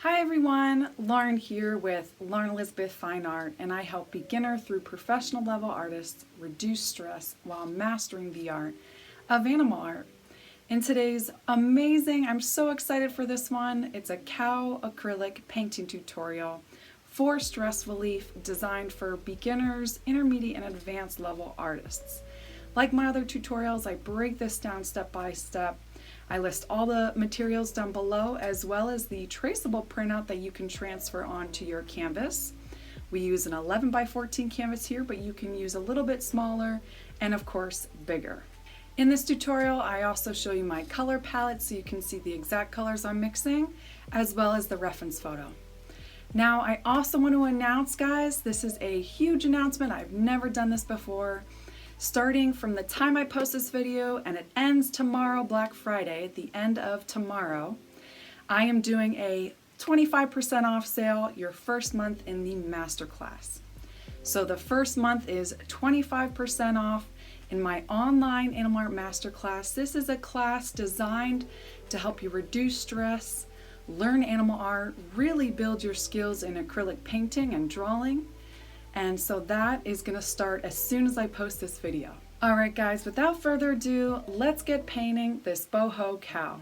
Hi everyone, Lauren here with Lauren Elizabeth Fine Art, and I help beginner through professional level artists reduce stress while mastering the art of animal art. In today's amazing, I'm so excited for this one, it's a cow acrylic painting tutorial for stress relief designed for beginners, intermediate, and advanced level artists. Like my other tutorials, I break this down step by step. I list all the materials down below as well as the traceable printout that you can transfer onto your canvas. We use an 11 by 14 canvas here, but you can use a little bit smaller and of course bigger. In this tutorial, I also show you my color palette so you can see the exact colors I'm mixing as well as the reference photo. Now I also want to announce, guys, this is a huge announcement. I've never done this before. Starting from the time I post this video and it ends tomorrow, Black Friday, at the end of tomorrow, I am doing a 25% off sale your first month in the Masterclass. So the first month is 25% off in my online Animal Art Masterclass. This is a class designed to help you reduce stress, learn animal art, really build your skills in acrylic painting and drawing. And so that is going to start as soon as I post this video. All right, guys, without further ado, let's get painting this boho cow.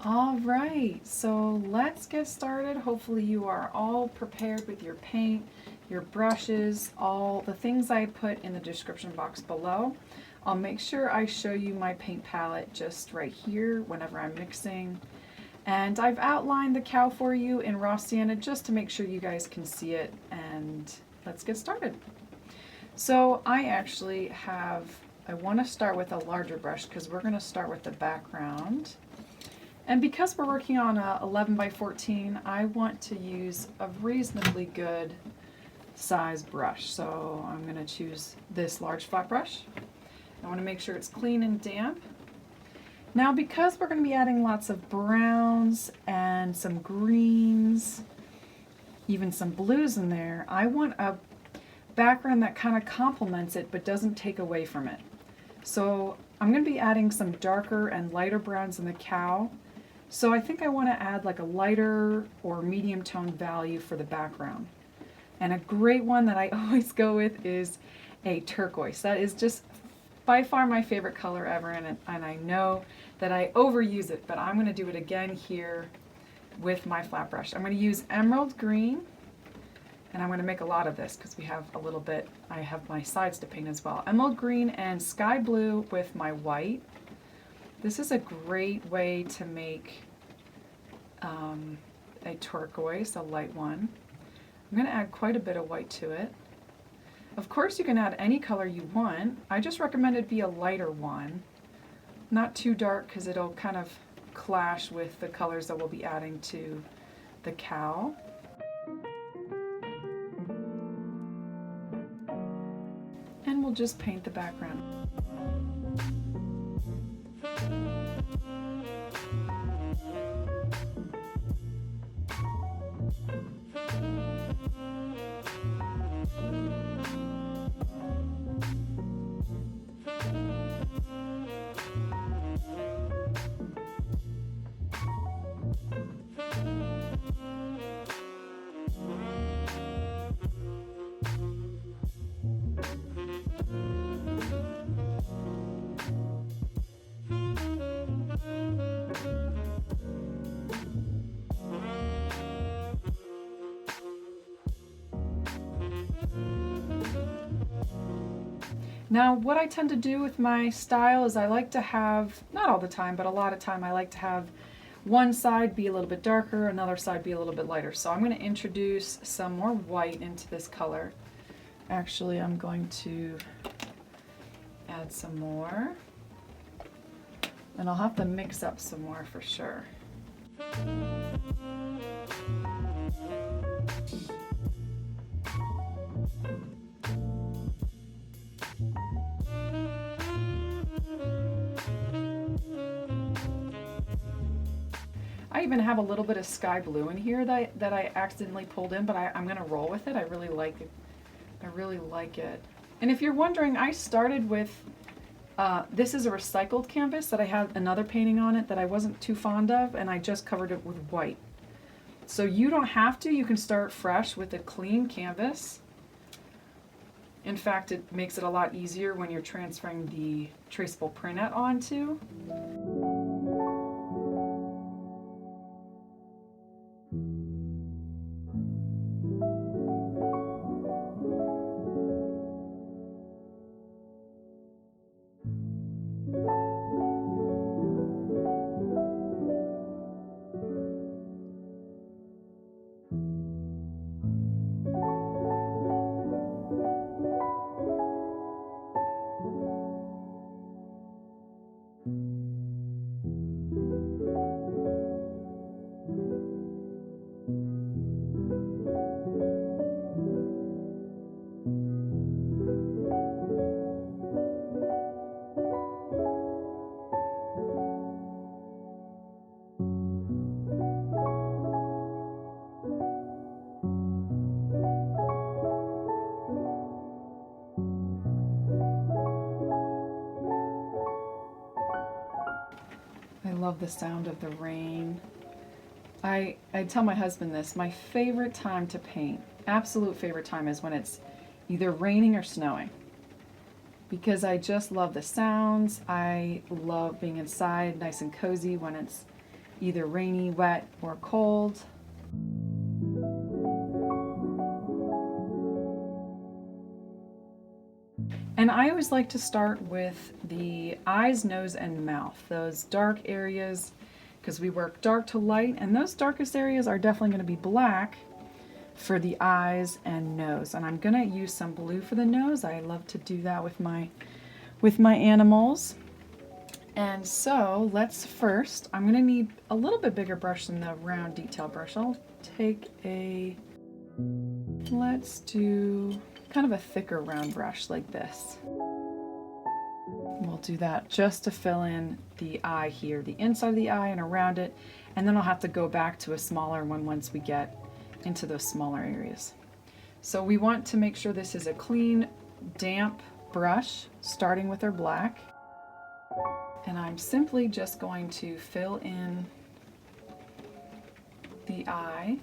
All right, so let's get started. Hopefully you are all prepared with your paint, your brushes, all the things I put in the description box below. I'll make sure I show you my paint palette just right here whenever I'm mixing. And I've outlined the cow for you in raw sienna just to make sure you guys can see it, and let's get started. So I want to start with a larger brush because we're going to start with the background. And because we're working on a 11 by 14, I want to use a reasonably good size brush. So I'm going to choose this large flat brush. I want to make sure it's clean and damp. Now because we're going to be adding lots of browns and some greens, even some blues in there, I want a background that kind of complements it but doesn't take away from it. So I'm going to be adding some darker and lighter browns in the cow. So I think I want to add like a lighter or medium tone value for the background. And a great one that I always go with is a turquoise. That is just by far my favorite color ever, and I know that I overuse it, but I'm going to do it again here with my flat brush. I'm going to use emerald green, and I'm going to make a lot of this because we have a little bit, I have my sides to paint as well. Emerald green and sky blue with my white. This is a great way to make a turquoise, a light one. I'm going to add quite a bit of white to it. Of course you can add any color you want. I just recommend it be a lighter one. Not too dark because it'll kind of clash with the colors that we'll be adding to the cow. And we'll just paint the background. Now what I tend to do with my style is I like to have, not all the time, but a lot of time I like to have one side be a little bit darker, another side be a little bit lighter. So I'm going to introduce some more white into this color. Actually, I'm going to add some more. And I'll have to mix up some more for sure. I even have a little bit of sky blue in here that I accidentally pulled in, but I'm going to roll with it. I really like it. I really like it. And if you're wondering, I started with, this is a recycled canvas that I had another painting on it that I wasn't too fond of, and I just covered it with white. So you don't have to, you can start fresh with a clean canvas. In fact, it makes it a lot easier when you're transferring the traceable printhead onto. I love the sound of the rain. I tell my husband this, my favorite time to paint, absolute favorite time, is when it's either raining or snowing. Because I just love the sounds. I love being inside nice and cozy when it's either rainy, wet, or cold. And I always like to start with the eyes, nose, and mouth, those dark areas, because we work dark to light, and those darkest areas are definitely going to be black for the eyes and nose. And I'm going to use some blue for the nose. I love to do that with my animals. And so let's first, I'm going to need a little bit bigger brush than the round detail brush. I'll take let's do kind of a thicker round brush like this. We'll do that just to fill in the eye here, the inside of the eye and around it, and then I'll have to go back to a smaller one once we get into those smaller areas. So we want to make sure this is a clean, damp brush, starting with our black. And I'm simply just going to fill in the eye.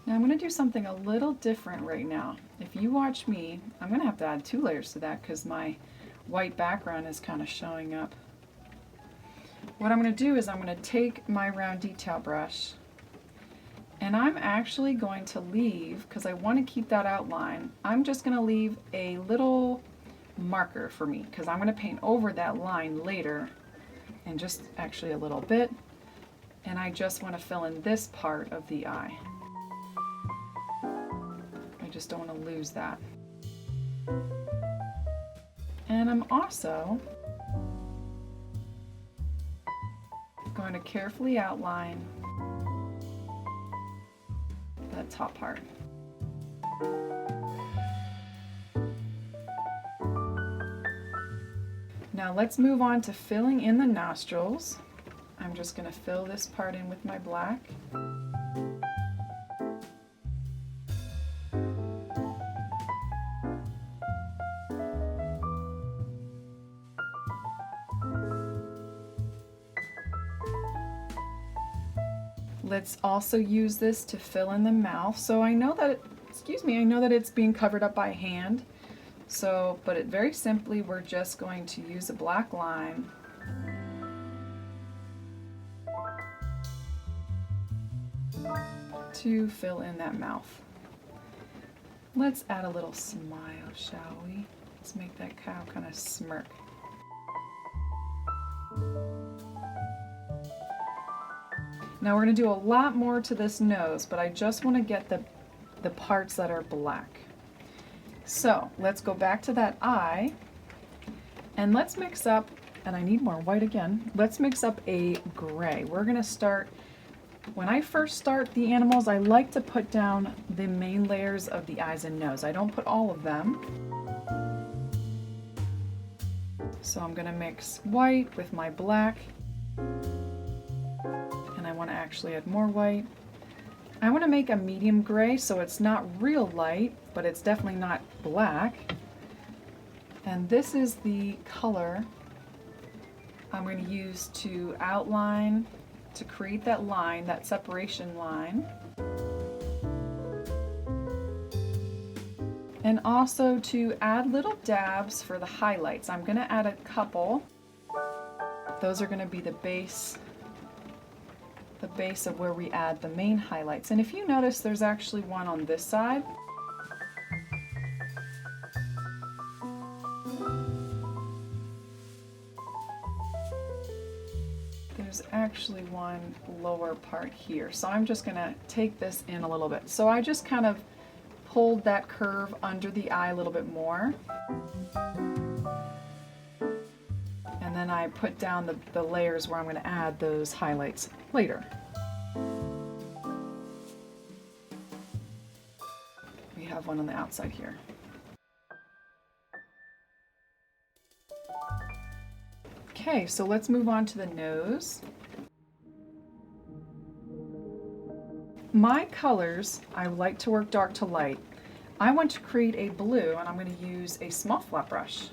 Now I'm going to do something a little different right now. If you watch me, I'm going to have to add 2 layers to that because my white background is kind of showing up. What I'm going to do is I'm going to take my round detail brush, and I'm actually going to leave, because I want to keep that outline, I'm just going to leave a little marker for me, because I'm going to paint over that line later, and just actually a little bit, and I just want to fill in this part of the eye. I just don't want to lose that. And I'm also going to carefully outline that top part. Now let's move on to filling in the nostrils. I'm just going to fill this part in with my black. Let's also use this to fill in the mouth. So I know that, I know that it's being covered up by hand. So, but very simply, we're just going to use a black line to fill in that mouth. Let's add a little smile, shall we? Let's make that cow kind of smirk. Now we're going to do a lot more to this nose, but I just want to get the parts that are black. So let's go back to that eye and let's mix up, and I need more white again, let's mix up a gray. We're gonna start, when I first start the animals, I like to put down the main layers of the eyes and nose. I don't put all of them. So I'm gonna mix white with my black, and I wanna actually add more white. I wanna make a medium gray so it's not real light, but it's definitely not black. And this is the color I'm going to use to outline, to create that line, that separation line. And also to add little dabs for the highlights. I'm going to add a couple. Those are going to be the base of where we add the main highlights. And if you notice, there's actually one on this side. There's actually one lower part here. So I'm just gonna take this in a little bit. So I just kind of pulled that curve under the eye a little bit more. And then I put down the layers where I'm gonna add those highlights later. We have one on the outside here. Okay, so let's move on to the nose. My colors, I like to work dark to light. I want to create a blue, and I'm going to use a small flat brush.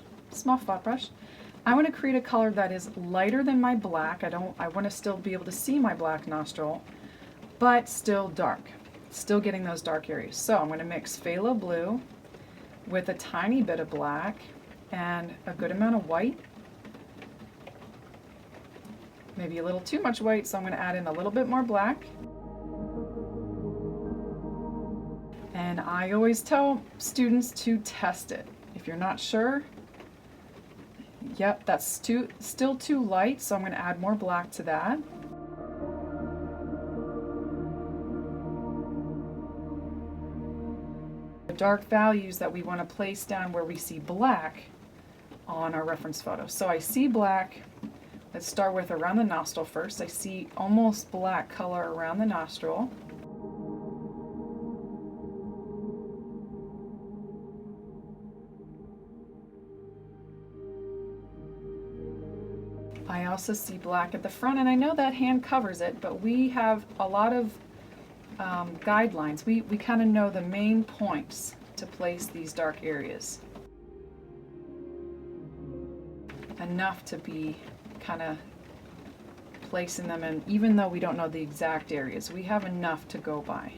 I want to create a color that is lighter than my black. I want to still be able to see my black nostril, but still dark. Still getting those dark areas. So I'm going to mix phthalo blue with a tiny bit of black and a good amount of white. Maybe a little too much white, so I'm going to add in a little bit more black. And I always tell students to test it. If you're not sure, yep, that's still too light, so I'm going to add more black to that. The dark values that we want to place down where we see black on our reference photo. So I see black. Let's start with around the nostril first. I see almost black color around the nostril. I also see black at the front, and I know that hand covers it, but we have a lot of guidelines. We kind of know the main points to place these dark areas. Enough to be kind of placing them in, even though we don't know the exact areas, we have enough to go by.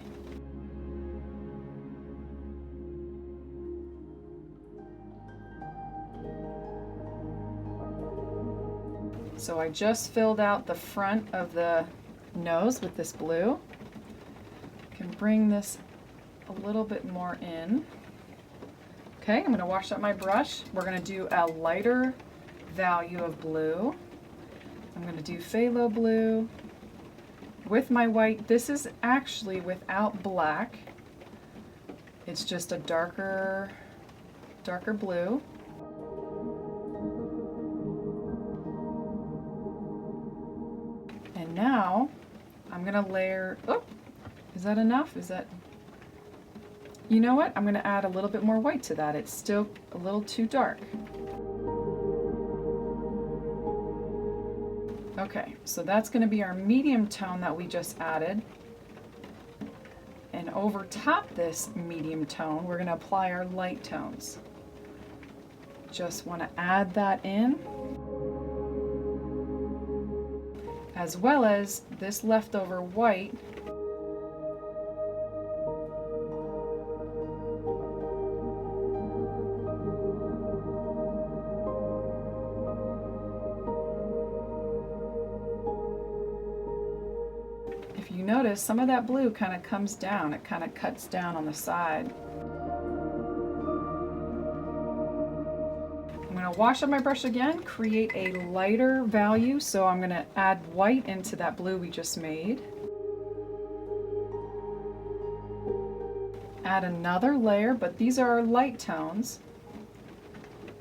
So I just filled out the front of the nose with this blue. Can bring this a little bit more in. Okay, I'm going to wash up my brush. We're going to do a lighter value of blue. I'm going to do phthalo blue with my white. This is actually without black. It's just a darker blue. And now I'm going to layer, oh, is that enough? You know what? I'm going to add a little bit more white to that. It's still a little too dark. Okay, so that's going to be our medium tone that we just added. And over top this medium tone, we're going to apply our light tones. Just want to add that in, as well as this leftover white. Notice some of that blue kind of comes down, it kind of cuts down on the side. I'm going to wash up my brush again, create a lighter value, so I'm going to add white into that blue we just made. add another layer, but these are our light tones.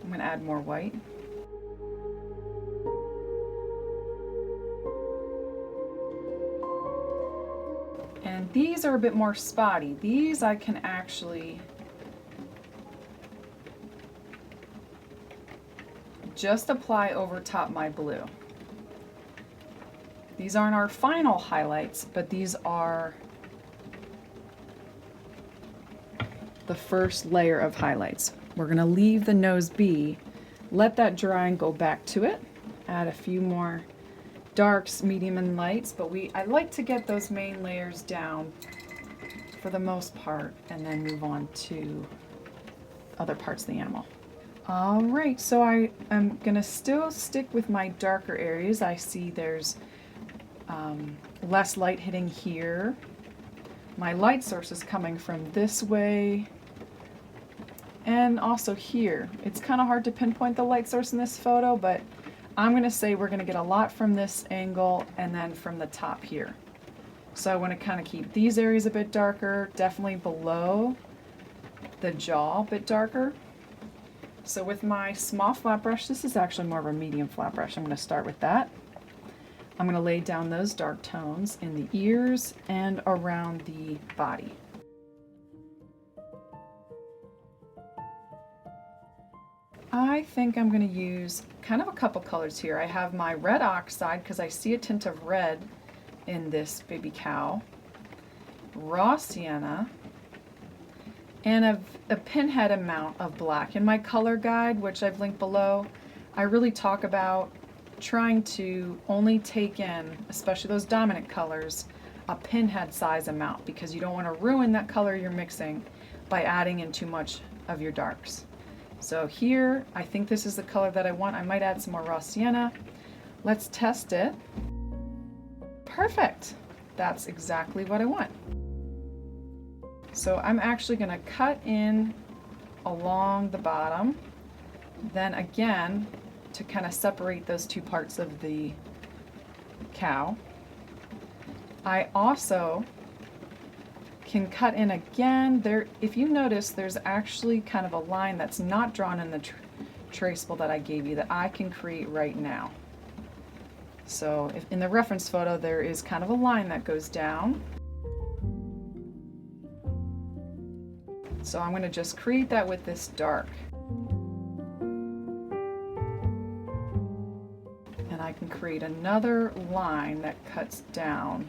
I'm going to add more white. And these are a bit more spotty. These I can actually just apply over top my blue. These aren't our final highlights, but these are the first layer of highlights. We're going to leave the nose be, let that dry and go back to it. Add a few more darks, medium, and lights, but I like to get those main layers down for the most part and then move on to other parts of the animal. All right, so I am going to still stick with my darker areas. I see there's less light hitting here. My light source is coming from this way and also here. It's kind of hard to pinpoint the light source in this photo, but I'm going to say we're going to get a lot from this angle and then from the top here. So I want to kind of keep these areas a bit darker, definitely below the jaw a bit darker. So with my small flat brush, this is actually more of a medium flat brush, I'm going to start with that. I'm going to lay down those dark tones in the ears and around the body. I think I'm going to use kind of a couple colors here. I have my red oxide because I see a tint of red in this baby cow, raw sienna, and a pinhead amount of black. In my color guide, which I've linked below, I really talk about trying to only take in, especially those dominant colors, a pinhead size amount, because you don't want to ruin that color you're mixing by adding in too much of your darks. So here, I think this is the color that I want. I might add some more raw sienna. Let's test it. Perfect. That's exactly what I want. So I'm actually going to cut in along the bottom, then again to kind of separate those two parts of the cow. I also can cut in again. There, if you notice, there's actually kind of a line that's not drawn in the traceable that I gave you that I can create right now. So if in the reference photo there is kind of a line that goes down. So I'm going to just create that with this dark. And I can create another line that cuts down.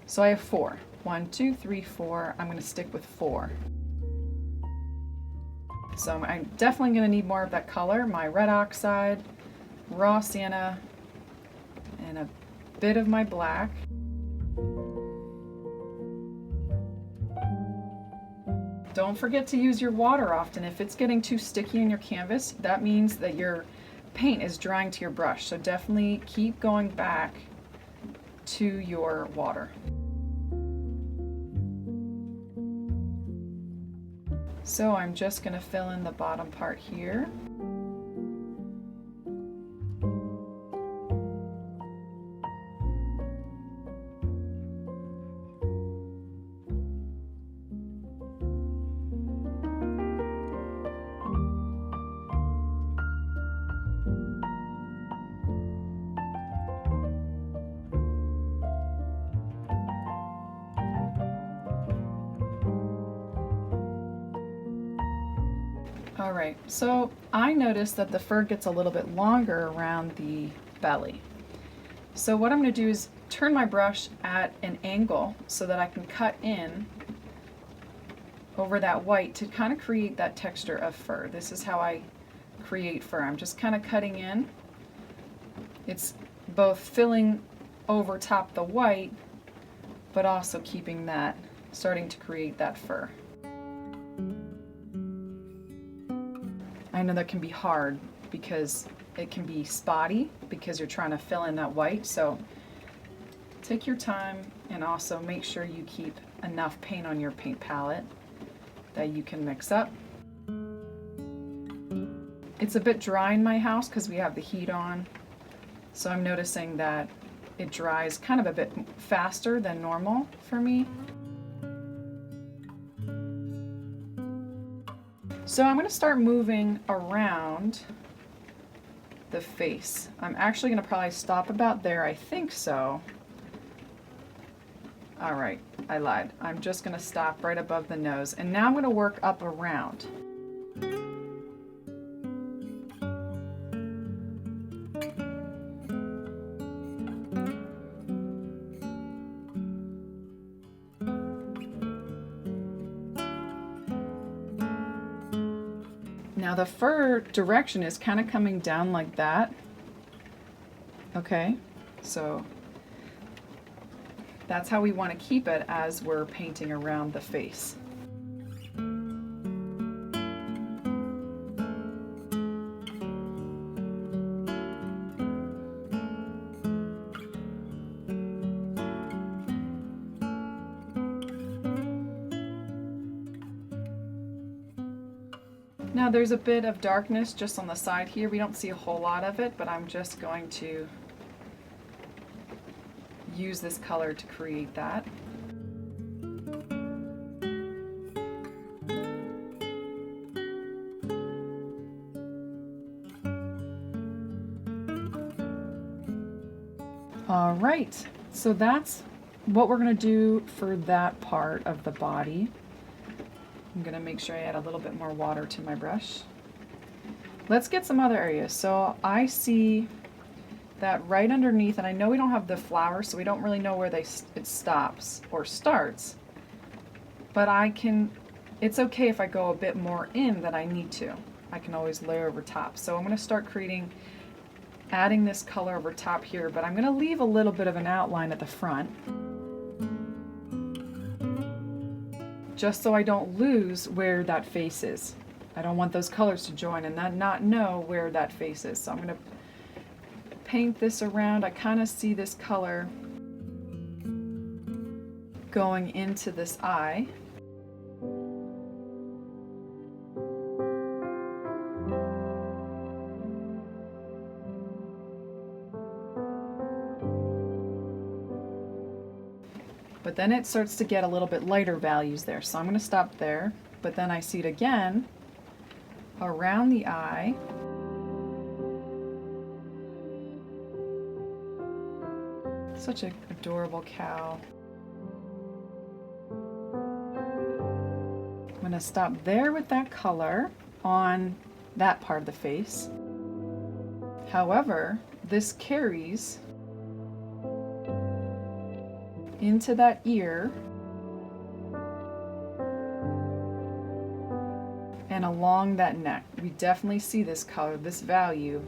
So I have 4. 1, 2, 3, 4. I'm going to stick with 4. So I'm definitely going to need more of that color. My red oxide, raw sienna, and a bit of my black. Don't forget to use your water often. If it's getting too sticky in your canvas, that means that your paint is drying to your brush. So definitely keep going back to your water. So I'm just going to fill in the bottom part here. All right, so I noticed that the fur gets a little bit longer around the belly. So what I'm going to do is turn my brush at an angle so that I can cut in over that white to kind of create that texture of fur. This is how I create fur. I'm just kind of cutting in. It's both filling over top the white, but also keeping that, starting to create that fur. I know that can be hard because it can be spotty because you're trying to fill in that white. So take your time and also make sure you keep enough paint on your paint palette that you can mix up. It's a bit dry in my house because we have the heat on. So I'm noticing that it dries kind of a bit faster than normal for me. So I'm going to start moving around the face. I'm actually going to probably stop about there, I think so. All right, I lied. I'm just going to stop right above the nose, and now I'm going to work up around. Now the fur direction is kind of coming down like that. Okay, so that's how we want to keep it as we're painting around the face. Now there's a bit of darkness just on the side here. We don't see a whole lot of it, but I'm just going to use this color to create that. All right, so that's what we're going to do for that part of the body. I'm going to make sure I add a little bit more water to my brush. Let's get some other areas. So I see that right underneath, and I know we don't have the flower, so we don't really know where it stops or starts, but it's okay if I go a bit more in than I need to. I can always layer over top. So I'm going to start adding this color over top here, but I'm going to leave a little bit of an outline at the front, just so I don't lose where that face is. I don't want those colors to join and not know where that face is. So I'm going to paint this around. I kind of see this color going into this eye. But then it starts to get a little bit lighter values there. So I'm going to stop there, but then I see it again around the eye. Such an adorable cow. I'm going to stop there with that color on that part of the face. However, this carries into that ear and along that neck. We definitely see this color, this value.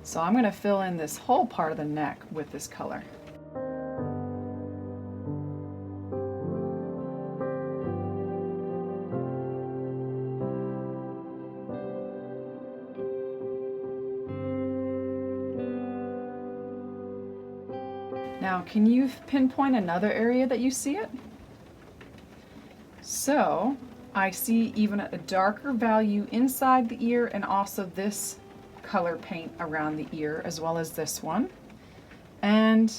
So I'm going to fill in this whole part of the neck with this color. Now, can you pinpoint another area that you see it? So, I see even a darker value inside the ear and also this color paint around the ear as well as this one. And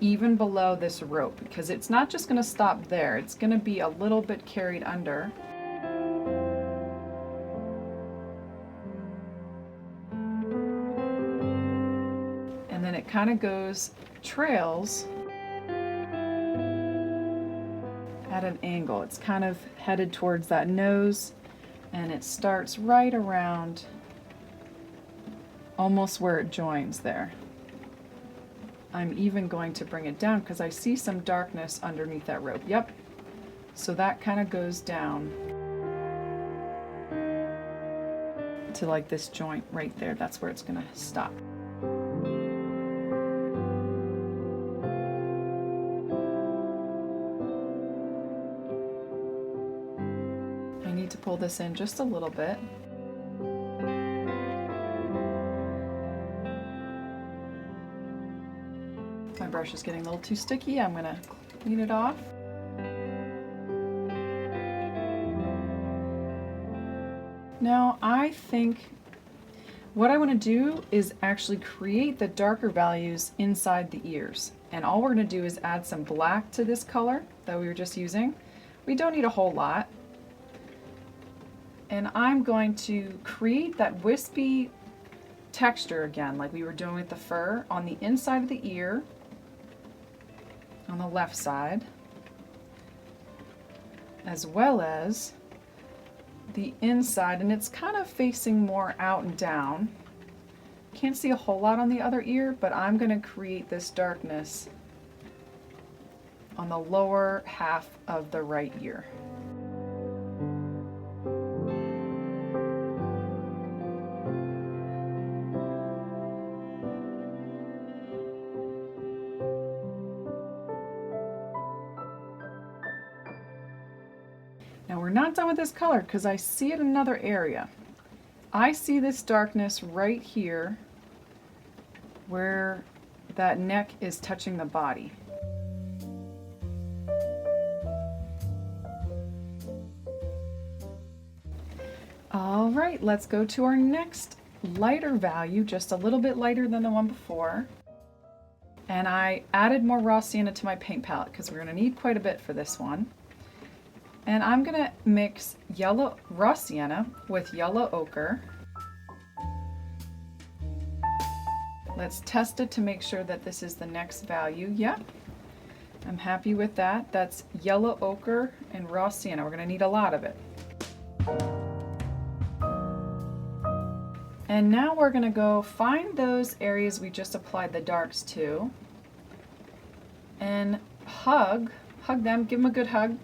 even below this rope, because it's not just going to stop there, it's going to be a little bit carried under. And then it kind of trails at an angle. It's kind of headed towards that nose, and it starts right around almost where it joins there. I'm even going to bring it down because I see some darkness underneath that rope. Yep. So that kind of goes down to like this joint right there. That's where it's going to stop. To pull this in just a little bit. My brush is getting a little too sticky. I'm going to clean it off. Now I think what I want to do is actually create the darker values inside the ears. And all we're going to do is add some black to this color that we were just using. We don't need a whole lot. And I'm going to create that wispy texture again, like we were doing with the fur, on the inside of the ear, on the left side, as well as the inside, and it's kind of facing more out and down. Can't see a whole lot on the other ear, but I'm going to create this darkness on the lower half of the right ear. Now we're not done with this color because I see it in another area. I see this darkness right here where that neck is touching the body. All right, let's go to our next lighter value, just a little bit lighter than the one before. And I added more raw sienna to my paint palette because we're going to need quite a bit for this one. And I'm going to mix yellow raw sienna with yellow ochre. Let's test it to make sure that this is the next value. Yep, I'm happy with that. That's yellow ochre and raw sienna. We're going to need a lot of it. And now we're going to go find those areas we just applied the darks to and hug them, give them a good hug.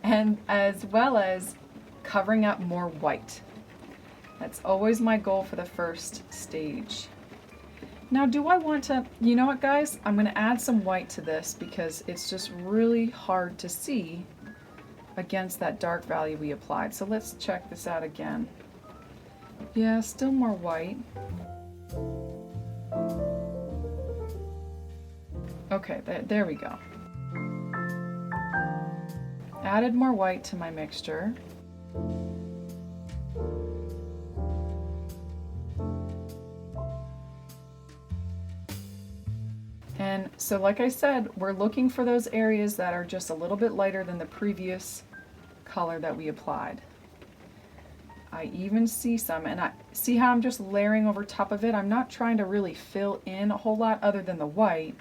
And as well as covering up more white. That's always my goal for the first stage. Now, do I want to, you know what guys, I'm going to add some white to this because it's just really hard to see against that dark value we applied. So let's check this out again. Yeah, still more white. Okay, there we go. Added more white to my mixture. And so like I said, we're looking for those areas that are just a little bit lighter than the previous color that we applied. I even see some, and I see how I'm just layering over top of it. I'm not trying to really fill in a whole lot other than the white.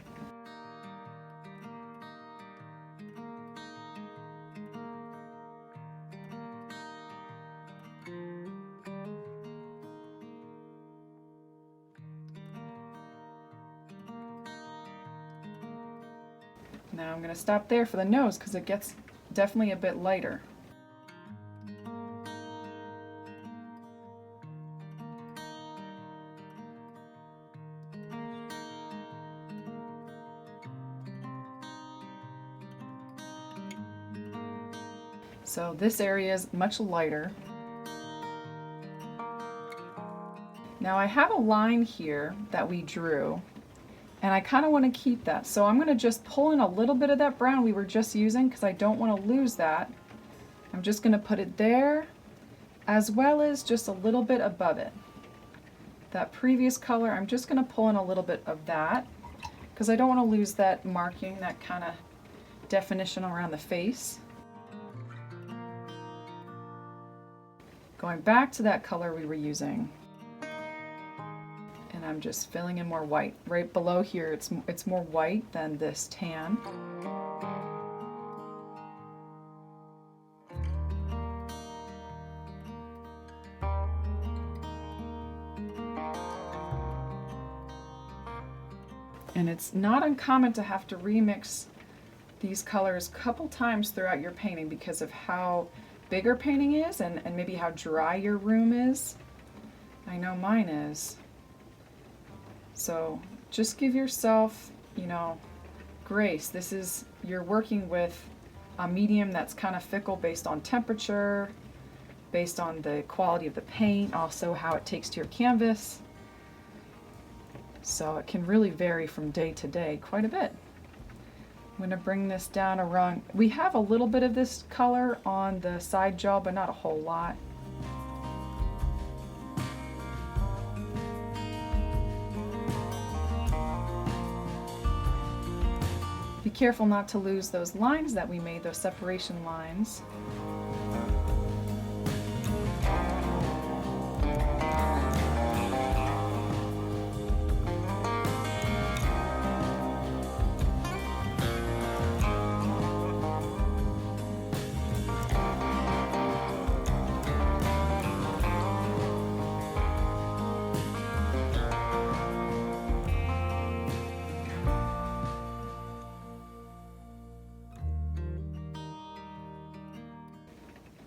Now I'm going to stop there for the nose because it gets definitely a bit lighter. So this area is much lighter. Now I have a line here that we drew, and I kind of want to keep that. So I'm going to just pull in a little bit of that brown we were just using because I don't want to lose that. I'm just going to put it there as well as just a little bit above it. That previous color, I'm just going to pull in a little bit of that because I don't want to lose that marking, that kind of definition around the face. Going back to that color we were using. And I'm just filling in more white. Right below here, it's more white than this tan. And it's not uncommon to have to remix these colors a couple times throughout your painting because of how big your painting is and maybe how dry your room is. I know mine is. So just give yourself, you know, grace. You're working with a medium that's kind of fickle based on temperature, based on the quality of the paint, also how it takes to your canvas. So it can really vary from day to day quite a bit. I'm going to bring this down a rung. We have a little bit of this color on the side jaw, but not a whole lot. Be careful not to lose those lines that we made, those separation lines.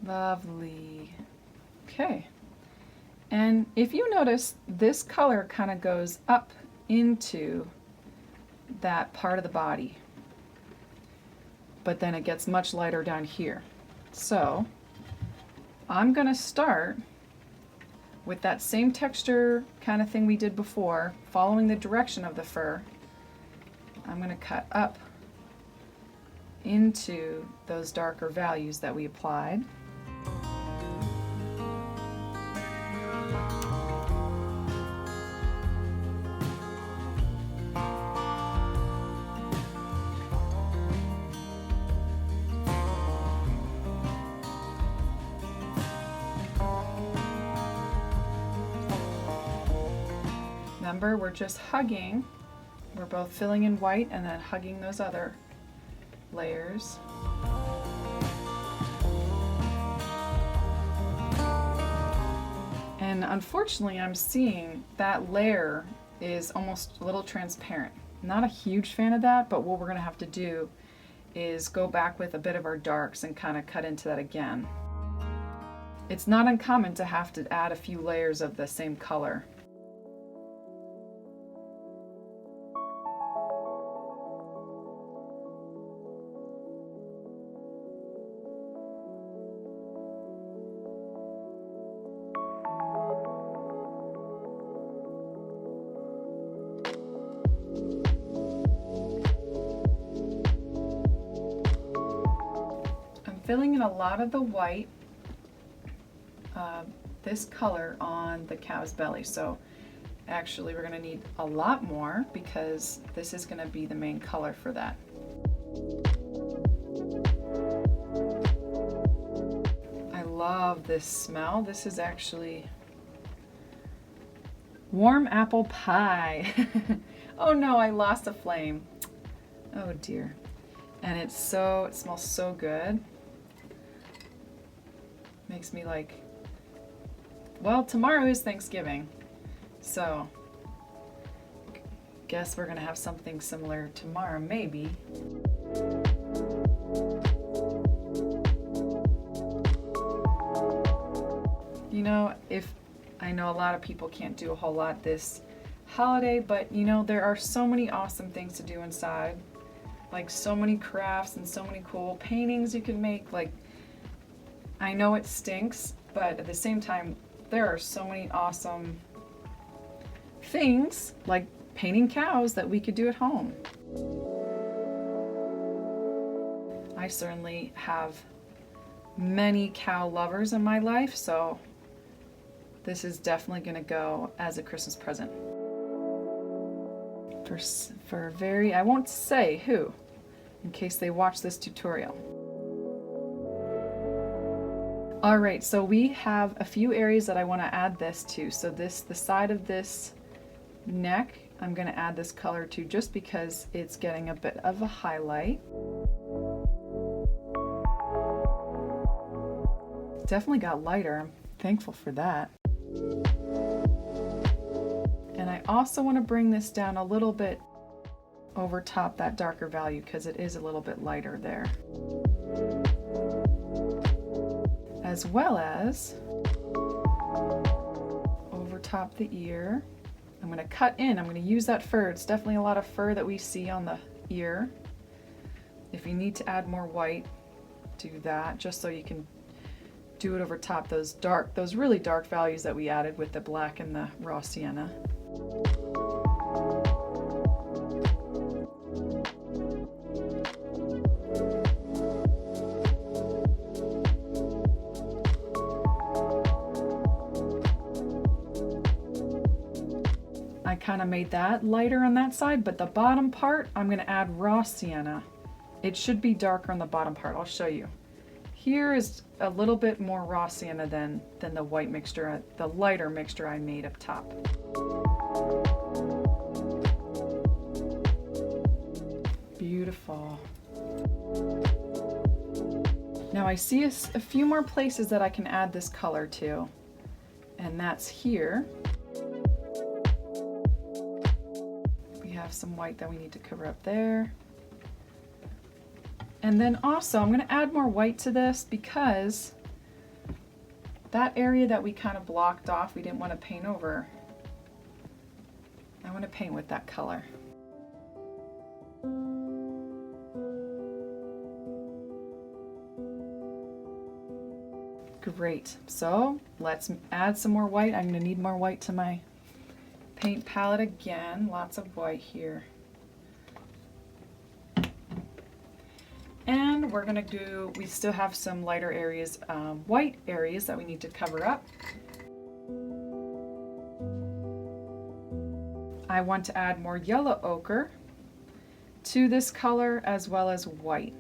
Lovely. Okay. And if you notice, this color kind of goes up into that part of the body, but then it gets much lighter down here. So I'm going to start with that same texture kind of thing we did before, following the direction of the fur. I'm going to cut up into those darker values that we applied. Remember, we're just hugging. We're both filling in white and then hugging those other layers. And unfortunately, I'm seeing that layer is almost a little transparent. Not a huge fan of that, but what we're going to have to do is go back with a bit of our darks and kind of cut into that again. It's not uncommon to have to add a few layers of the same color. Filling in a lot of the white, this color on the cow's belly. So actually we're going to need a lot more because this is going to be the main color for that. I love this smell. This is actually warm apple pie. Oh no, I lost a flame. Oh dear. And it smells so good. Makes me like, well, tomorrow is Thanksgiving, so guess we're gonna have something similar tomorrow, maybe. You know, I know a lot of people can't do a whole lot this holiday, but you know, there are so many awesome things to do inside, like so many crafts and so many cool paintings you can make. Like, I know it stinks, but at the same time, there are so many awesome things like painting cows that we could do at home. I certainly have many cow lovers in my life, so this is definitely going to go as a Christmas present. I won't say who, in case they watch this tutorial. All right, so we have a few areas that I want to add this to. So the side of this neck, I'm going to add this color to just because it's getting a bit of a highlight. Definitely got lighter. I'm thankful for that. And I also want to bring this down a little bit over top that darker value because it is a little bit lighter there. As well as over top the ear. I'm going to cut in. I'm going to use that fur. It's definitely a lot of fur that we see on the ear. If you need to add more white, do that, just so you can do it over top those really dark values that we added with the black and the raw sienna. I kind of made that lighter on that side, but the bottom part, I'm going to add raw sienna. It should be darker on the bottom part. I'll show you. Here is a little bit more raw sienna than the white mixture, the lighter mixture I made up top. Beautiful. Now I see a few more places that I can add this color to, and that's here. We have some white that we need to cover up there. And then also I'm going to add more white to this because that area that we kind of blocked off, we didn't want to paint over. I want to paint with that color. Great, so let's add some more white. I'm going to need more white to my paint palette again. Lots of white here. And we're going to do, we still have some lighter areas, white areas that we need to cover up. I want to add more yellow ochre to this color as well as white.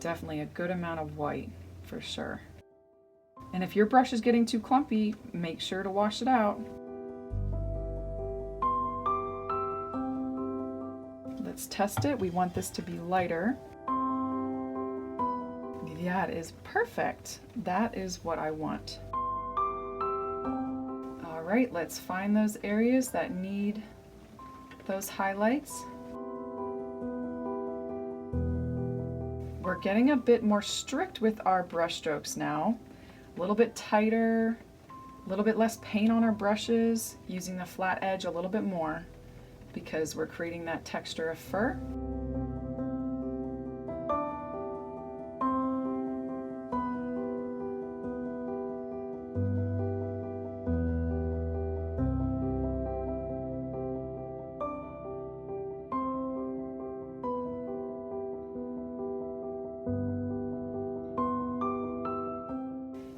Definitely a good amount of white for sure. And if your brush is getting too clumpy, make sure to wash it out. Let's test it. We want this to be lighter. Yeah, it is perfect. That is what I want. All right, let's find those areas that need those highlights. We're getting a bit more strict with our brush strokes now. A little bit tighter, a little bit less paint on our brushes, using the flat edge a little bit more because we're creating that texture of fur.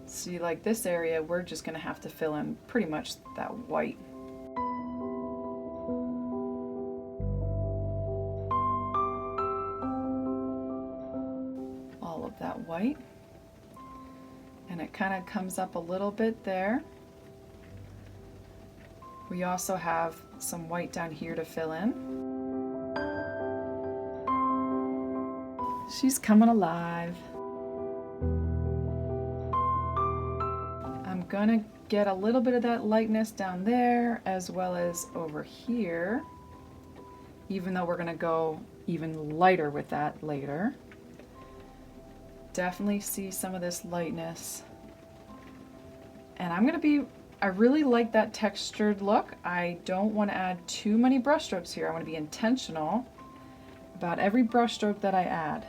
See, like this area, we're just going to have to fill in pretty much that white. All of that white. And it kind of comes up a little bit there. We also have some white down here to fill in. She's coming alive. I'm gonna get a little bit of that lightness down there as well as over here, even though we're gonna go even lighter with that later. Definitely see some of this lightness. And I really like that textured look. I don't want to add too many brush strokes here. I want to be intentional about every brush stroke that I add.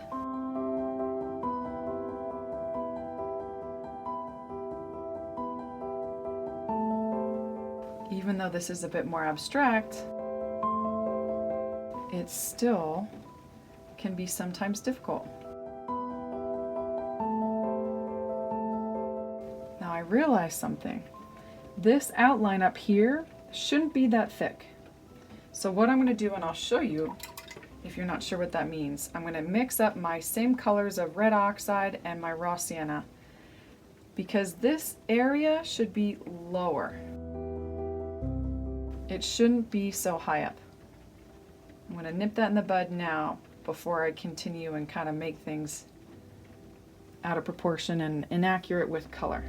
Even though this is a bit more abstract, it still can be sometimes difficult. Now I realize something. This outline up here shouldn't be that thick. So what I'm going to do, and I'll show you if you're not sure what that means, I'm going to mix up my same colors of red oxide and my raw sienna, because this area should be lower. It shouldn't be so high up. I'm going to nip that in the bud now before I continue and kind of make things out of proportion and inaccurate with color.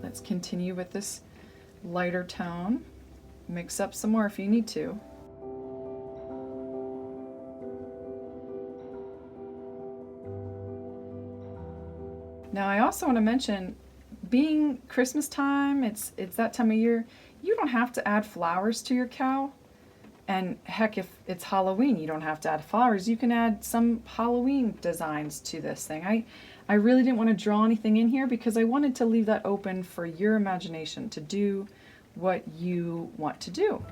Let's continue with this lighter tone. Mix up some more if you need to. Now I also want to mention, being Christmas time, it's that time of year, you don't have to add flowers to your cow. And heck, if it's Halloween, you don't have to add flowers. You can add some Halloween designs to this thing. I really didn't want to draw anything in here because I wanted to leave that open for your imagination to do what you want to do.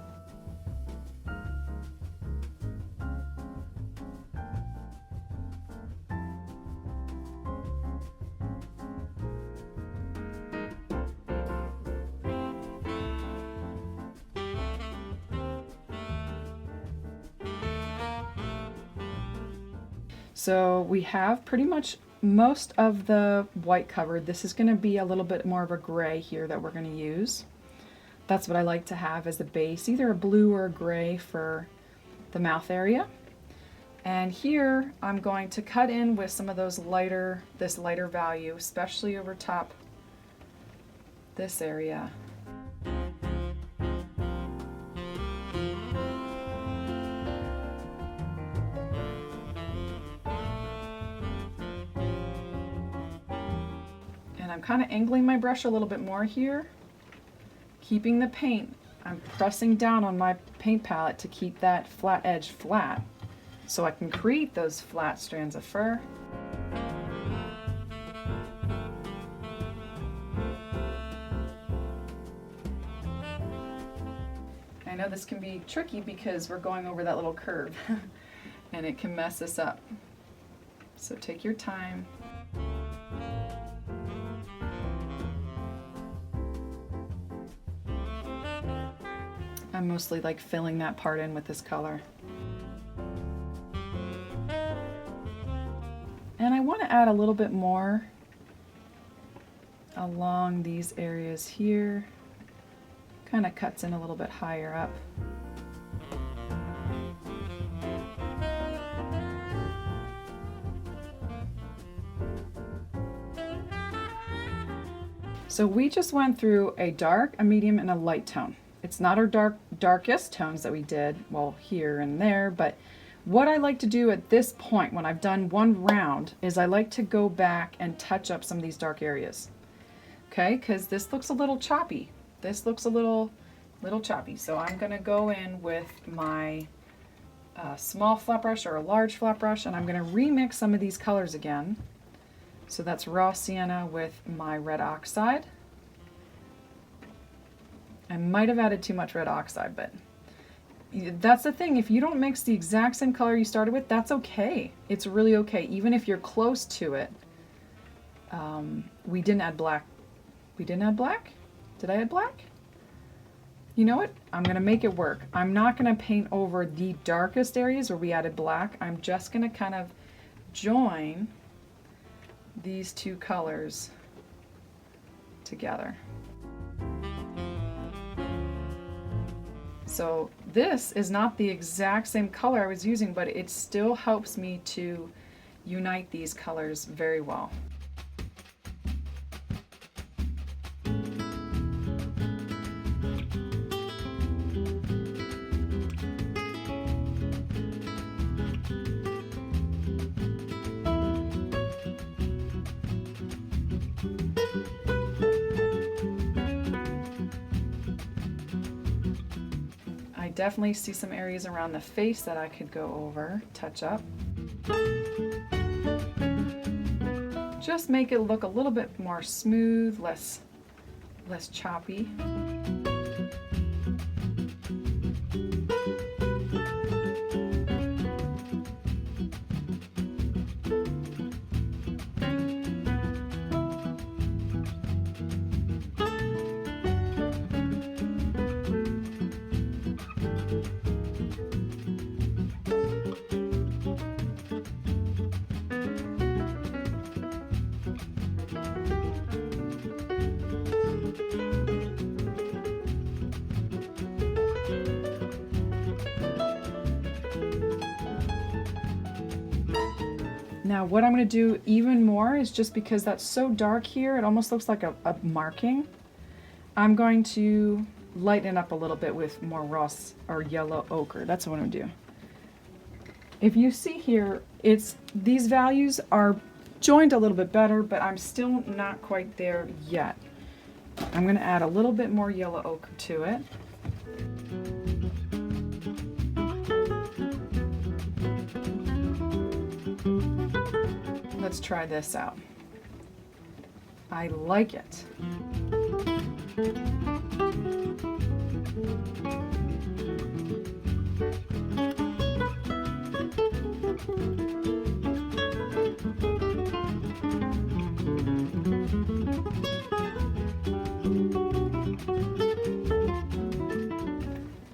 So we have pretty much most of the white covered. This is going to be a little bit more of a gray here that we're going to use. That's what I like to have as the base, either a blue or a gray for the mouth area. And here I'm going to cut in with some of those this lighter value, especially over top this area. And I'm kind of angling my brush a little bit more here, keeping the paint. I'm pressing down on my paint palette to keep that flat edge flat so I can create those flat strands of fur. I know this can be tricky because we're going over that little curve and it can mess us up. So take your time. I'm mostly like filling that part in with this color. And I want to add a little bit more along these areas here. Kind of cuts in a little bit higher up. So we just went through a dark, a medium, and a light tone. It's not our darkest tones that we did, well, here and there, but what I like to do at this point when I've done one round is I like to go back and touch up some of these dark areas. Okay, because this looks a little choppy. This looks a little choppy. So I'm going to go in with my small flat brush or a large flat brush, and I'm going to remix some of these colors again. So that's raw sienna with my red oxide. I might have added too much red oxide, but that's the thing. If you don't mix the exact same color you started with, that's okay. It's really okay. Even if you're close to it. We didn't add black. We didn't add black? Did I add black? You know what? I'm going to make it work. I'm not going to paint over the darkest areas where we added black. I'm just going to kind of join these two colors together. So this is not the exact same color I was using, but it still helps me to unite these colors very well. Definitely see some areas around the face that I could go over, touch up. Just make it look a little bit more smooth, less choppy. Now what I'm going to do even more is, just because that's so dark here, it almost looks like a marking. I'm going to lighten up a little bit with more raw or yellow ochre. That's what I'm going to do. If you see here, these values are joined a little bit better, but I'm still not quite there yet. I'm going to add a little bit more yellow ochre to it. Let's try this out. I like it.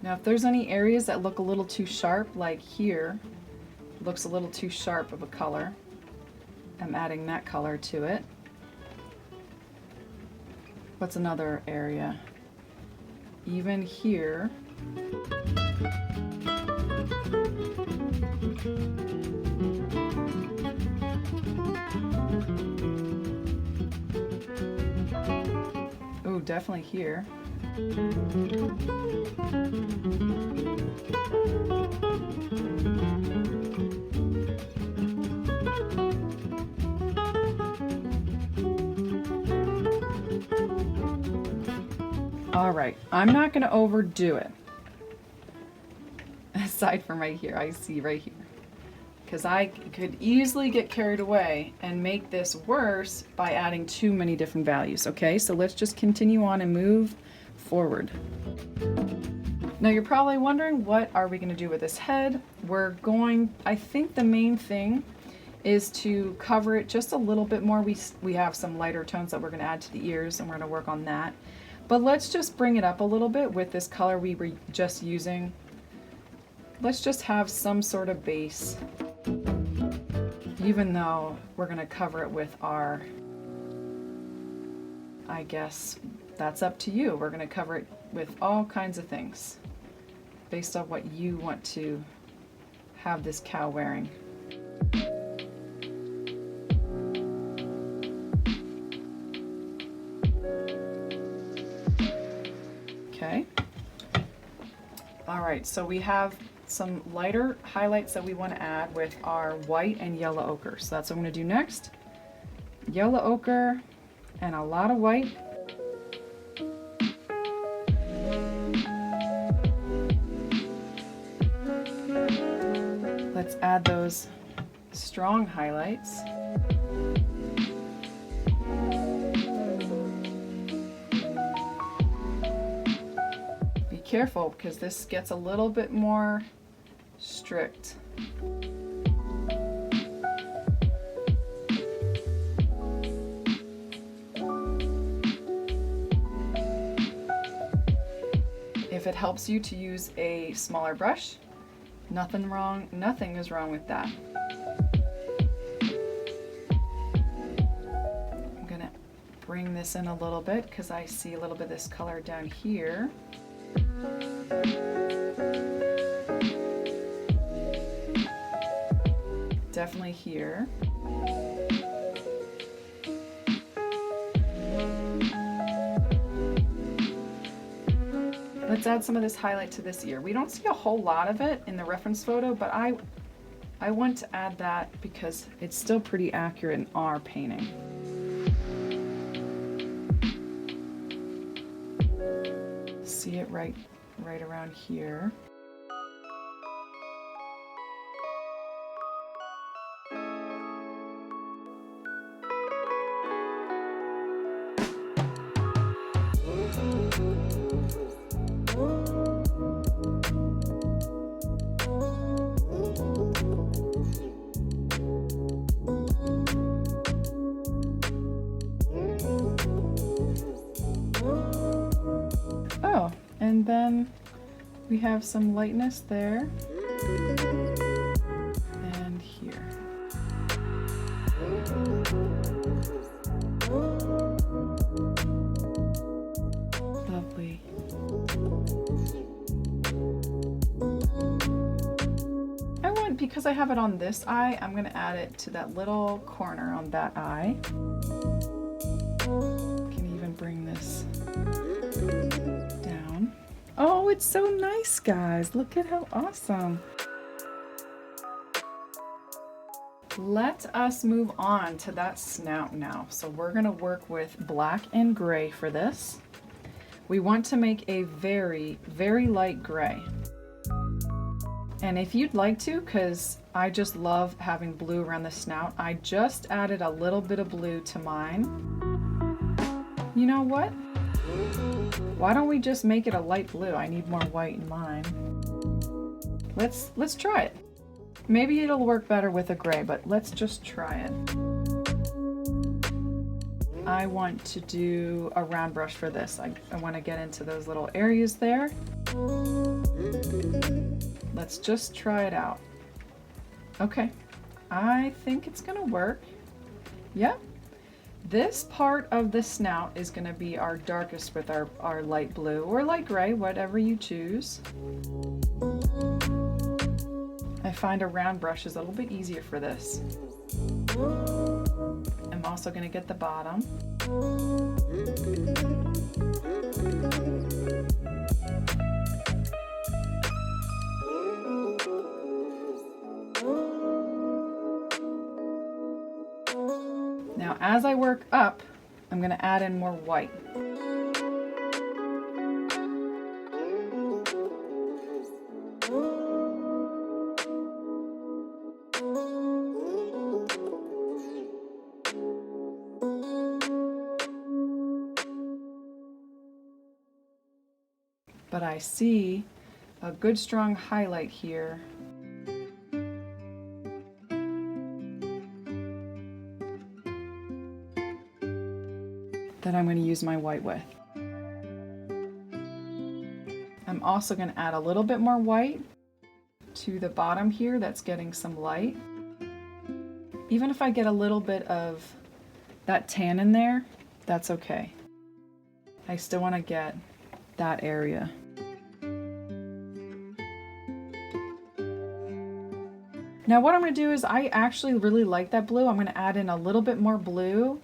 Now if there's any areas that look a little too sharp, like here, looks a little too sharp of a color. I'm adding that color to it. What's another area? Even here. Oh, definitely here. All right, I'm not going to overdo it. Aside from right here, I see right here. Because I could easily get carried away and make this worse by adding too many different values, okay? So let's just continue on and move forward. Now you're probably wondering, what are we going to do with this head? We're going, I think the main thing is to cover it just a little bit more. We have some lighter tones that we're going to add to the ears, and we're going to work on that. But let's just bring it up a little bit with this color we were just using. Let's just have some sort of base, even though we're going to cover it with our, I guess that's up to you. We're going to cover it with all kinds of things based on what you want to have this cow wearing. Okay. All right, so we have some lighter highlights that we want to add with our white and yellow ochre. So that's what I'm going to do next. Yellow ochre and a lot of white. Let's add those strong highlights. Be careful because this gets a little bit more strict. If it helps you to use a smaller brush, nothing is wrong with that. I'm gonna bring this in a little bit because I see a little bit of this color down here. Definitely here. Let's add some of this highlight to this ear. We don't see a whole lot of it in the reference photo, but I want to add that because it's still pretty accurate in our painting. See it right around here. Oh, and then we have some lightness there and here. Lovely. Because I have it on this eye, I'm going to add it to that little corner on that eye. Can even bring this down. Oh, it's so nice, guys. Look at how awesome. Let us move on to that snout now. So we're going to work with black and gray for this. We want to make a very, very light gray. And if you'd like to, because I just love having blue around the snout, I just added a little bit of blue to mine. You know what? Why don't we just make it a light blue? I need more white in mine. Let's try it. Maybe it'll work better with a gray, but let's just try it. I want to do a round brush for this. I want to get into those little areas there. Let's just try it out. Okay, I think it's gonna work. Yep. This part of the snout is gonna be our darkest with our light blue or light gray, whatever you choose. I find a round brush is a little bit easier for this. I'm also gonna get the bottom. Now, as I work up, I'm going to add in more white. But I see a good strong highlight here. That I'm going to use my white with. I'm also going to add a little bit more white to the bottom here that's getting some light. Even if I get a little bit of that tan in there, that's okay. I still want to get that area. Now what I'm going to do is I actually really like that blue. I'm going to add in a little bit more blue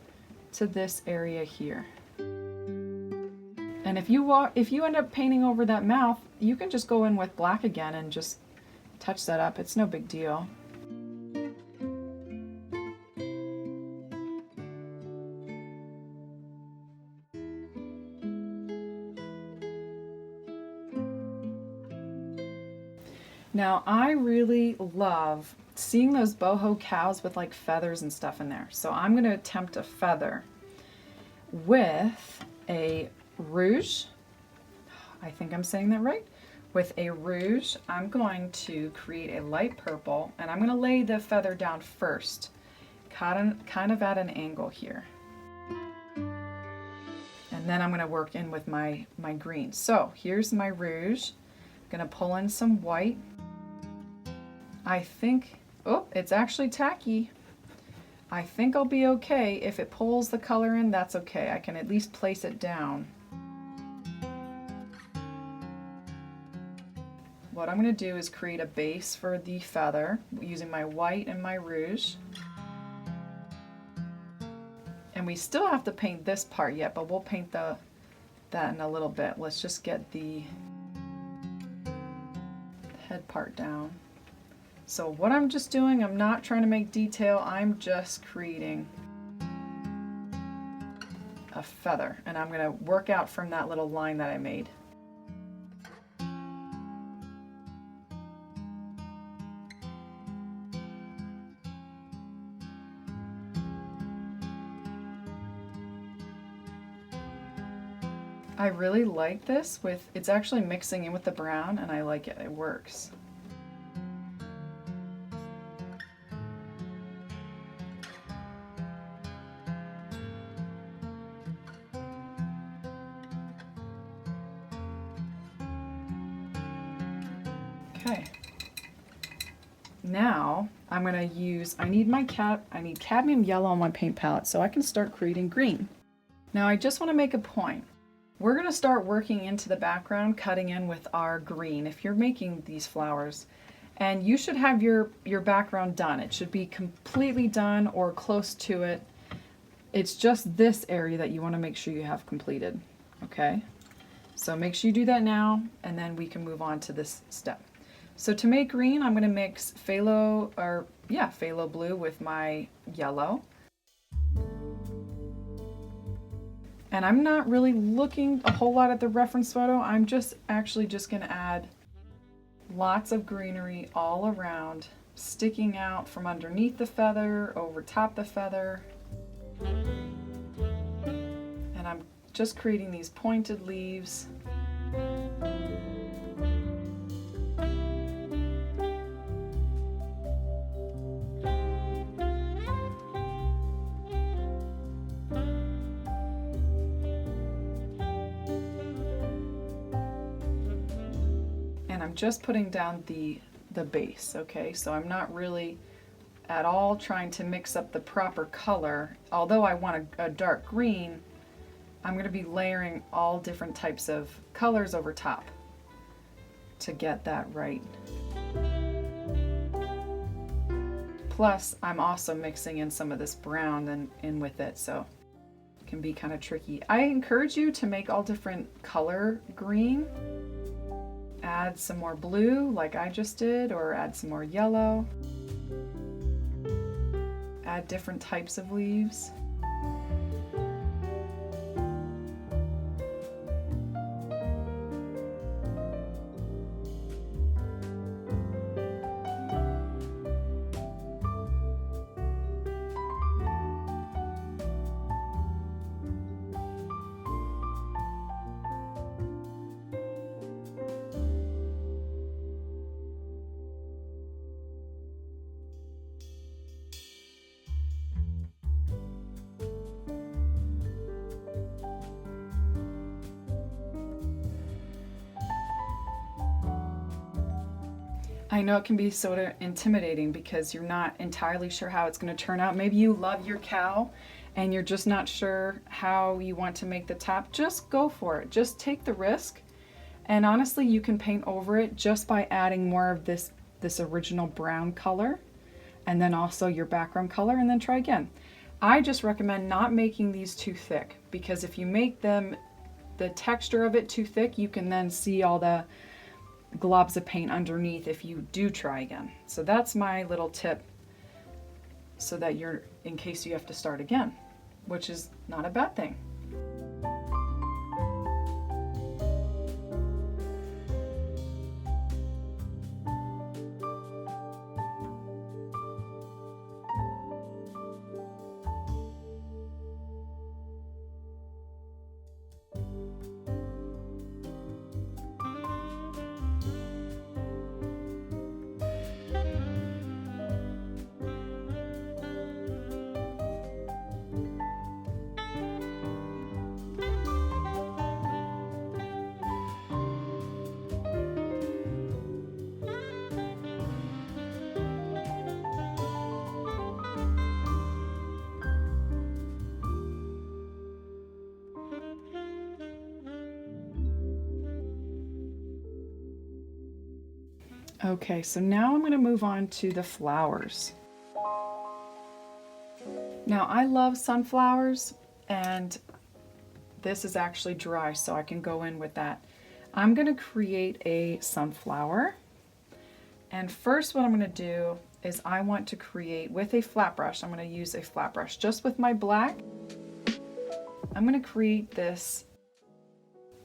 to this area here. And if you end up painting over that mouth, you can just go in with black again and just touch that up. It's no big deal. Now I really love seeing those boho cows with like feathers and stuff in there. So I'm going to attempt a feather with a rouge. I think I'm saying that right. With a rouge, I'm going to create a light purple and I'm going to lay the feather down first, kind of at an angle here. And then I'm going to work in with my green. So here's my rouge. I'm going to pull in some white. I think, oh, it's actually tacky. I think I'll be okay. If it pulls the color in, that's okay. I can at least place it down. What I'm going to do is create a base for the feather using my white and my rouge. And we still have to paint this part yet, but we'll paint that in a little bit. Let's just get the head part down. So what I'm just doing, I'm not trying to make detail, I'm just creating a feather. And I'm going to work out from that little line that I made. I really like this with, it's actually mixing in with the brown and I like it, it works. Okay. Now I'm going to use, I need cadmium yellow on my paint palette so I can start creating green. Now I just want to make a point. We're going to start working into the background, cutting in with our green if you're making these flowers. And you should have your background done. It should be completely done or close to it. It's just this area that you want to make sure you have completed. Okay? So make sure you do that now and then we can move on to this step. So to make green, I'm going to mix phthalo blue with my yellow. And I'm not really looking a whole lot at the reference photo. I'm actually just going to add lots of greenery all around, sticking out from underneath the feather, over top the feather. And I'm just creating these pointed leaves. And I'm just putting down the the base, okay? So I'm not really at all trying to mix up the proper color. Although I want a dark green, I'm going to be layering all different types of colors over top to get that right. Plus, I'm also mixing in some of this brown in with it, so it can be kind of tricky. I encourage you to make all different color green. Add some more blue like I just did, or add some more yellow. Add different types of leaves. I know it can be sort of intimidating because you're not entirely sure how it's going to turn out. Maybe you love your cow and you're just not sure how you want to make the top. Just go for it. Just take the risk. And honestly, you can paint over it just by adding more of this original brown color and then also your background color, and then try again. I just recommend not making these too thick, because if you make them, the texture of it too thick, you can then see all the globs of paint underneath if you do try again. So that's my little tip, so that you're, in case you have to start again, which is not a bad thing. Okay, so now I'm going to move on to the flowers. Now I love sunflowers, and this is actually dry, so I can go in with that. I'm going to create a sunflower, and first what I'm going to do is I want to create with a flat brush. I'm going to use a flat brush just with my black. I'm going to create this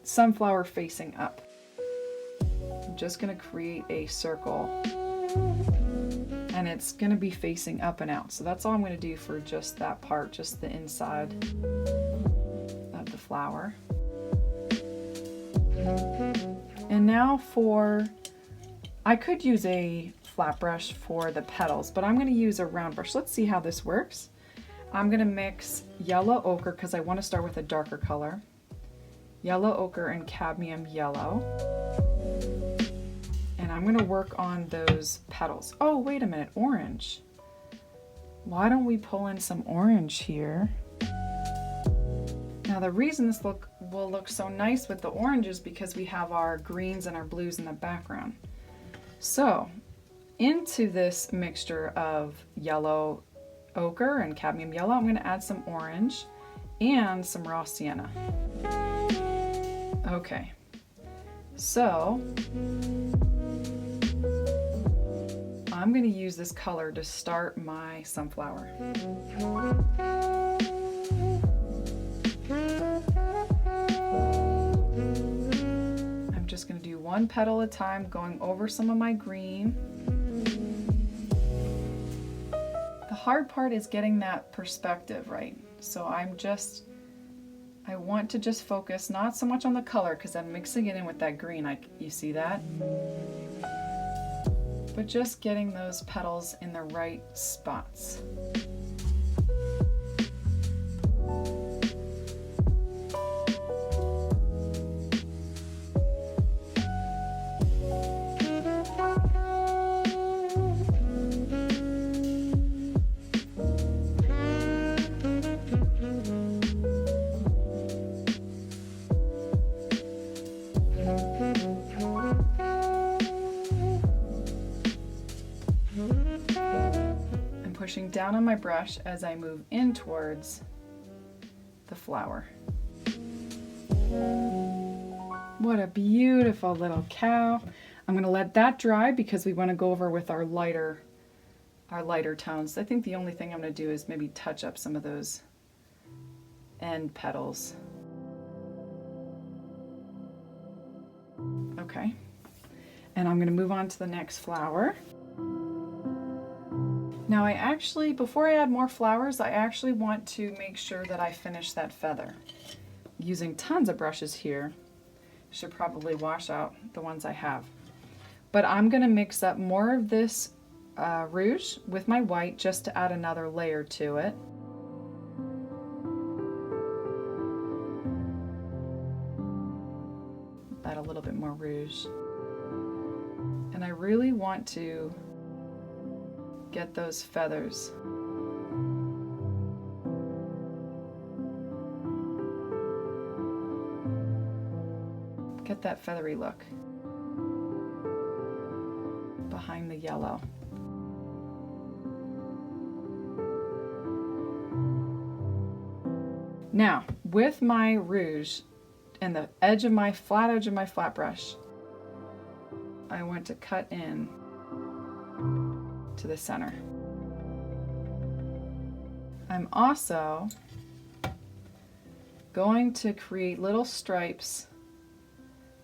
sunflower facing up. I'm just going to create a circle, and it's going to be facing up and out. So that's all I'm going to do for just that part, just the inside of the flower. And now I could use a flat brush for the petals, but I'm going to use a round brush. Let's see how this works. I'm going to mix yellow ochre, because I want to start with a darker color. Yellow ochre and cadmium yellow. And I'm going to work on those petals. Oh, wait a minute, orange. Why don't we pull in some orange here? Now the reason this will look so nice with the orange is because we have our greens and our blues in the background. So into this mixture of yellow ochre and cadmium yellow, I'm going to add some orange and some raw sienna. Okay, so I'm going to use this color to start my sunflower. I'm just going to do one petal at a time, going over some of my green. The hard part is getting that perspective right. So I want to just focus not so much on the color, because I'm mixing it in with that green. You see that? But just getting those petals in the right spots. pushing down on my brush as I move in towards the flower. What a beautiful little cow. I'm going to let that dry because we want to go over with our lighter tones. I think the only thing I'm going to do is maybe touch up some of those end petals. Okay. And I'm going to move on to the next flower. Now I actually, before I add more flowers, I actually want to make sure that I finish that feather. Using tons of brushes here, should probably wash out the ones I have. But I'm going to mix up more of this rouge with my white just to add another layer to it. Add a little bit more rouge. And I really want to get those feathers. Get that feathery look behind the yellow. Now, with my rouge and the edge of my flat brush, I want to cut in to the center. I'm also going to create little stripes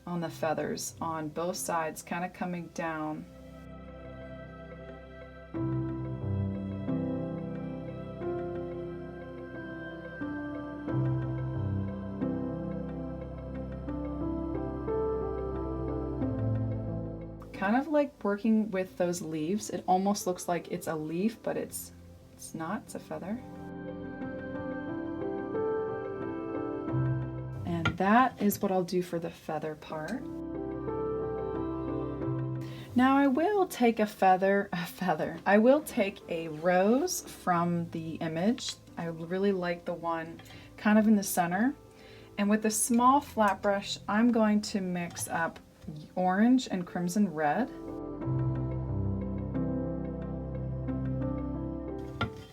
on the feathers on both sides, kind of coming down. Kind of like working with those leaves. It almost looks like it's a leaf, but it's not, it's a feather. And that is what I'll do for the feather part. Now I will take I will take a rose from the image. I really like the one kind of in the center. And with a small flat brush, I'm going to mix up orange and crimson red.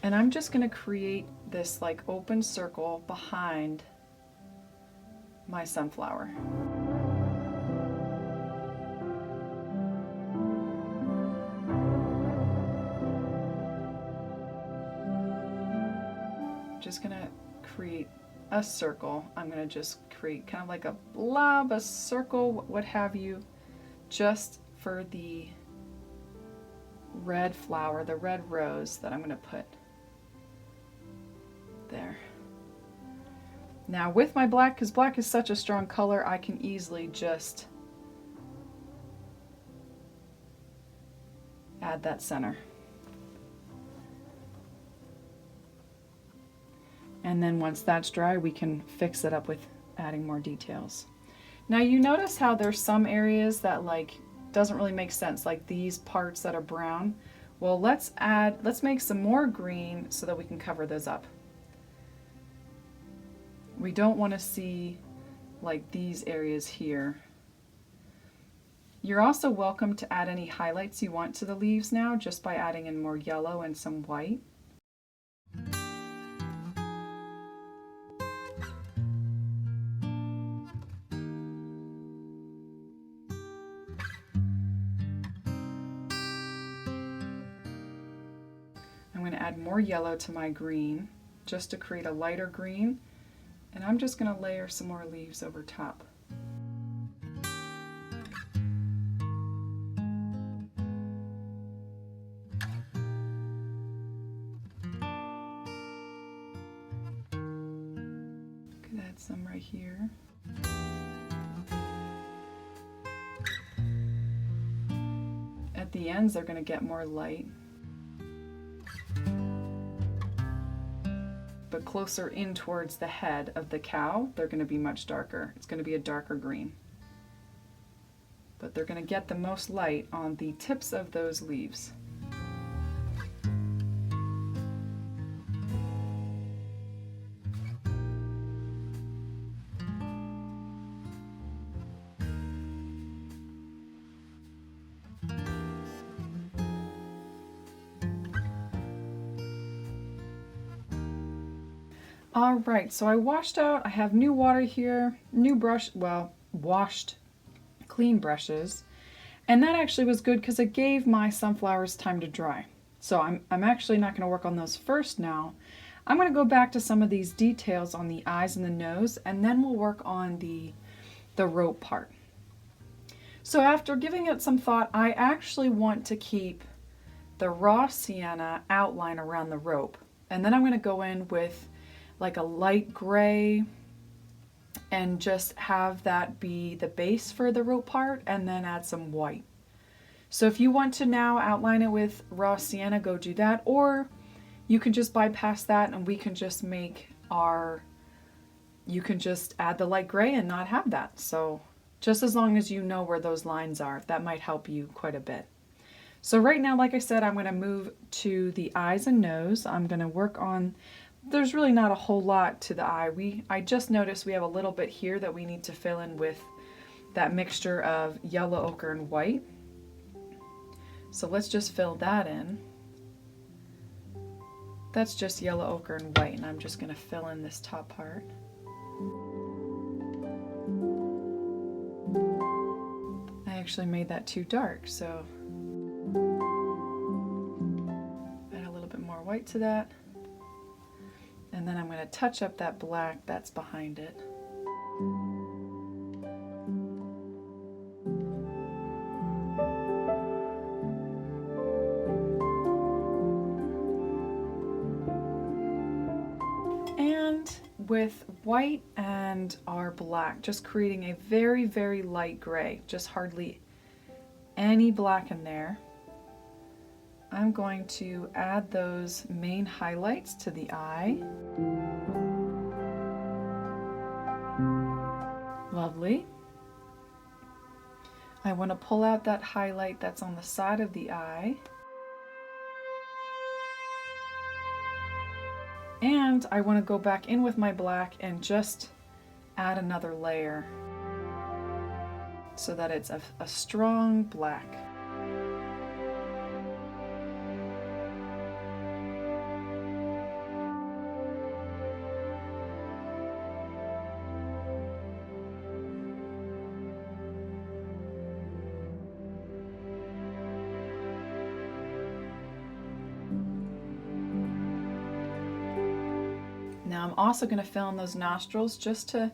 And I'm just going to create this like open circle behind my sunflower. Just going to create a circle. I'm going to just create kind of like a blob, a circle, what have you, just for the red flower, the red rose that I'm going to put there. Now with my black, because black is such a strong color, I can easily just add that center. And then once that's dry, we can fix it up with adding more details. Now you notice how there's some areas that like doesn't really make sense, like these parts that are brown. Well, let's make some more green so that we can cover those up. We don't want to see like these areas here. You're also welcome to add any highlights you want to the leaves now, just by adding in more yellow and some white. I'm going to add more yellow to my green just to create a lighter green, and I'm just going to layer some more leaves over top. Could add some right here. At the ends, they're going to get more light. But closer in towards the head of the cow, they're going to be much darker. It's going to be a darker green. But they're going to get the most light on the tips of those leaves. All right, so I washed out, I have new water here, new brush, well, washed clean brushes. And that actually was good because it gave my sunflowers time to dry. So I'm actually not going to work on those first now. I'm going to go back to some of these details on the eyes and the nose, and then we'll work on the rope part. So after giving it some thought, I actually want to keep the raw sienna outline around the rope. And then I'm going to go in with like a light gray and just have that be the base for the rope part, and then add some white. So if you want to now outline it with raw sienna, go do that, or you can just bypass that and we can just make you can just add the light gray and not have that. So just as long as you know where those lines are, that might help you quite a bit. So right now, like I said, I'm going to move to the eyes and nose. I'm going to work on, there's really not a whole lot to the eye. I just noticed we have a little bit here that we need to fill in with that mixture of yellow, ochre, and white. So let's just fill that in. That's just yellow, ochre, and white, and I'm just going to fill in this top part. I actually made that too dark, so add a little bit more white to that. And then I'm going to touch up that black that's behind it. And with white and our black, just creating a very, very light gray, just hardly any black in there. I'm going to add those main highlights to the eye. Lovely. I want to pull out that highlight that's on the side of the eye. And I want to go back in with my black and just add another layer so that it's a strong black. Now I'm also going to fill in those nostrils just to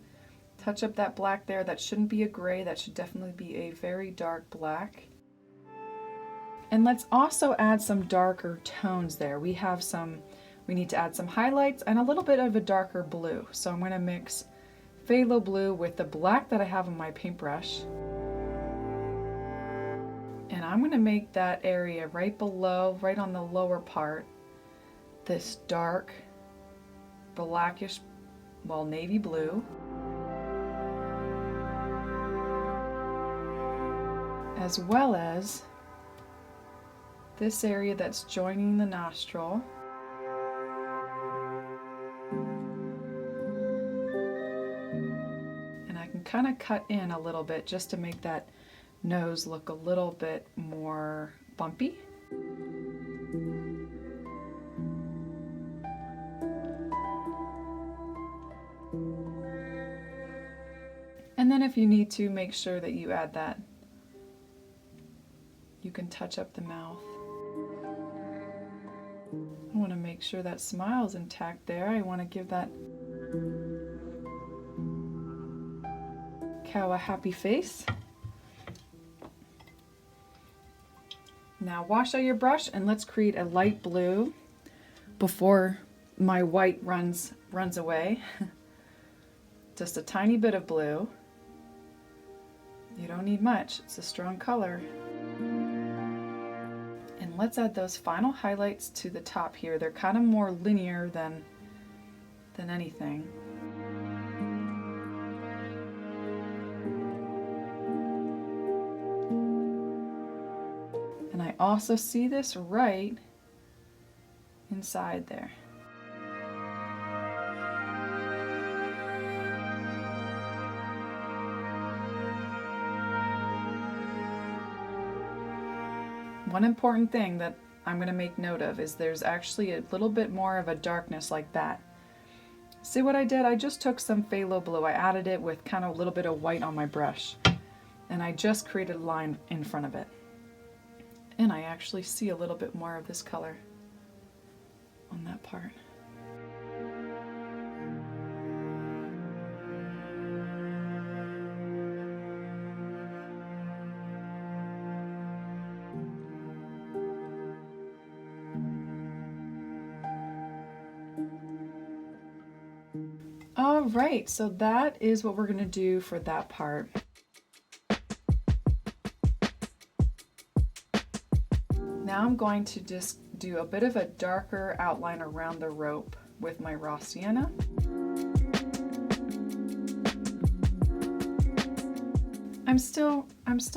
touch up that black there. That shouldn't be a gray, that should definitely be a very dark black. And let's also add some darker tones there. We need to add some highlights and a little bit of a darker blue. So I'm going to mix phthalo blue with the black that I have on my paintbrush. And I'm going to make that area right below, right on the lower part, this dark blackish, well, navy blue, as well as this area that's joining the nostril. And I can kind of cut in a little bit just to make that nose look a little bit more bumpy. And then if you need to, make sure that you add that. You can touch up the mouth. I want to make sure that smile's intact there. I want to give that cow a happy face. Now wash out your brush and let's create a light blue before my white runs away. Just a tiny bit of blue. You don't need much, it's a strong color. And let's add those final highlights to the top here. They're kind of more linear than anything. And I also see this right inside there. One important thing that I'm going to make note of is there's actually a little bit more of a darkness like that See what I did? I just took some phthalo blue. I added it with kind of a little bit of white on my brush. And I just created a line in front of it. And I actually see a little bit more of this color on that part. All right, so that is what we're going to do for that part. Now I'm going to just do a bit of a darker outline around the rope with my raw sienna. I'm still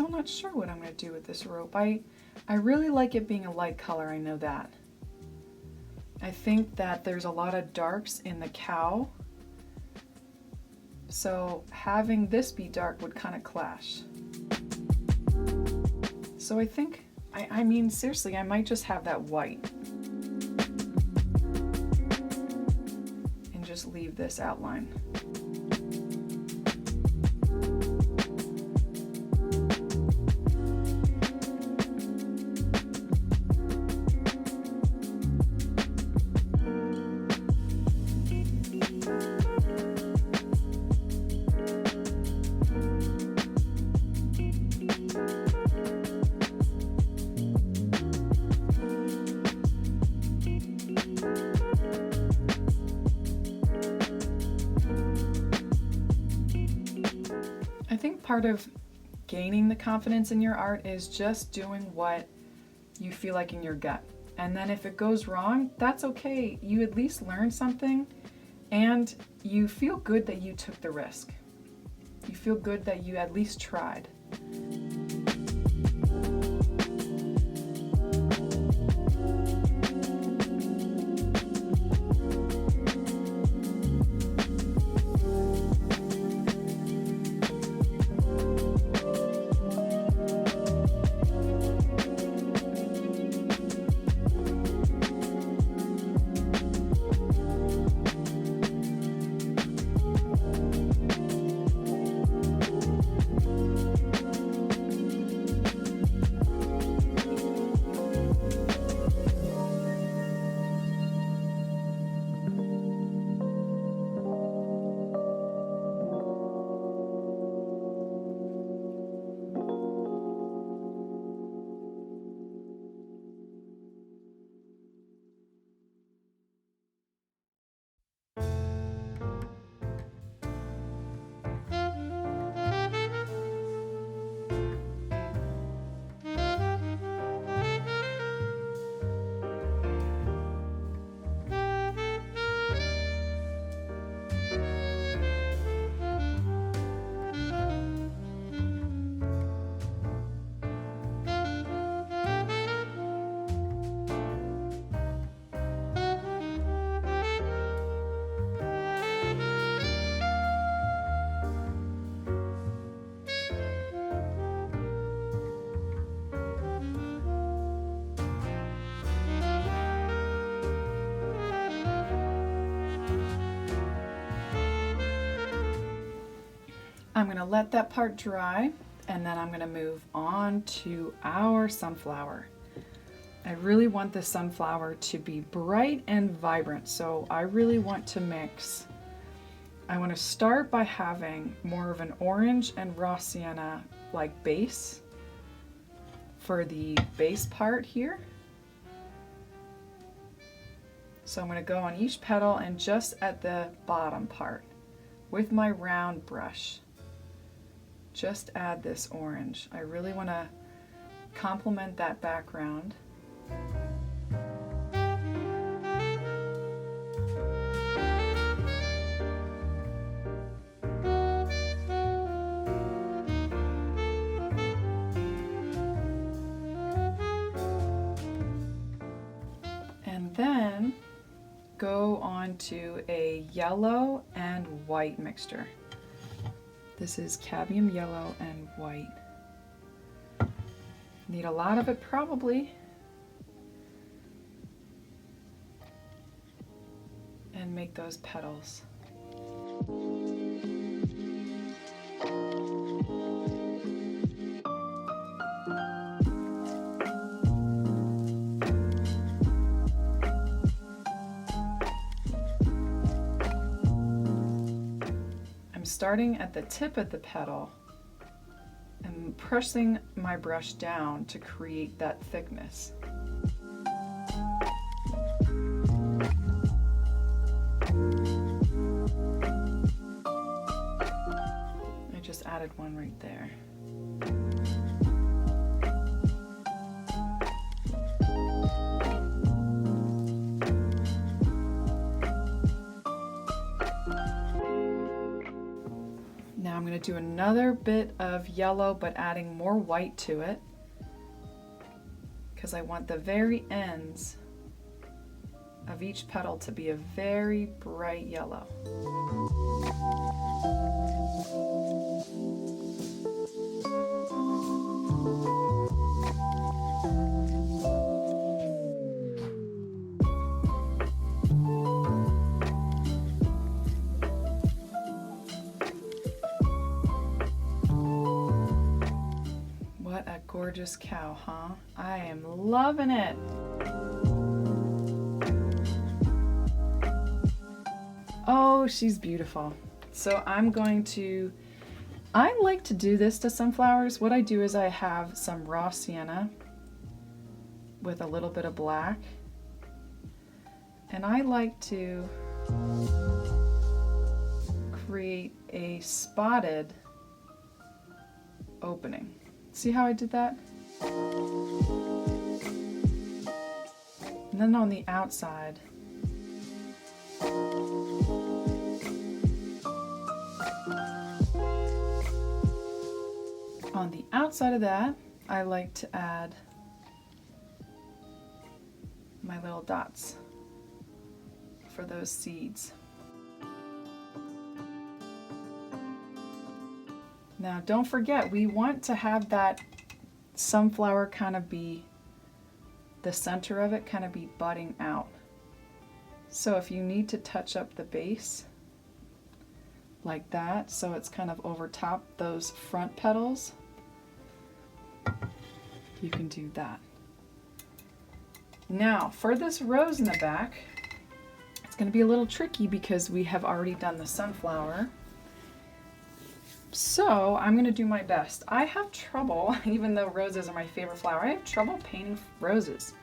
not sure what I'm going to do with this rope. I really like it being a light color, I know that. I think that there's a lot of darks in the cow, so having this be dark would kind of clash. So I think, I mean seriously, I might just have that white and just leave this outline. I think part of gaining the confidence in your art is just doing what you feel like in your gut. And then if it goes wrong, that's okay. You at least learned something and you feel good that you took the risk. You feel good that you at least tried. I'm going to let that part dry, and then I'm going to move on to our sunflower. I really want the sunflower to be bright and vibrant, so I really want to mix. I want to start by having more of an orange and raw sienna like base for the base part here. So I'm going to go on each petal and just at the bottom part with my round brush. Just add this orange. I really want to complement that background. And then go on to a yellow and white mixture. This is cadmium yellow and white. Need a lot of it probably. And make those petals. I'm starting at the tip of the petal and pressing my brush down to create that thickness. I just added one right there. Now I'm going to do another bit of yellow, but adding more white to it, because I want the very ends of each petal to be a very bright yellow. What a gorgeous cow, huh? I am loving it. Oh, she's beautiful. So I like to do this to sunflowers. What I do is I have some raw sienna with a little bit of black, and I like to create a spotted opening. See how I did that? And then on the outside, of that, I like to add my little dots for those seeds. Now don't forget, we want to have that sunflower kind of be, the center of it kind of be budding out. So if you need to touch up the base like that, so it's kind of over top those front petals, you can do that. Now for this rose in the back, it's going to be a little tricky because we have already done the sunflower. So I'm going to do my best. I have trouble, even though roses are my favorite flower, I have trouble painting roses.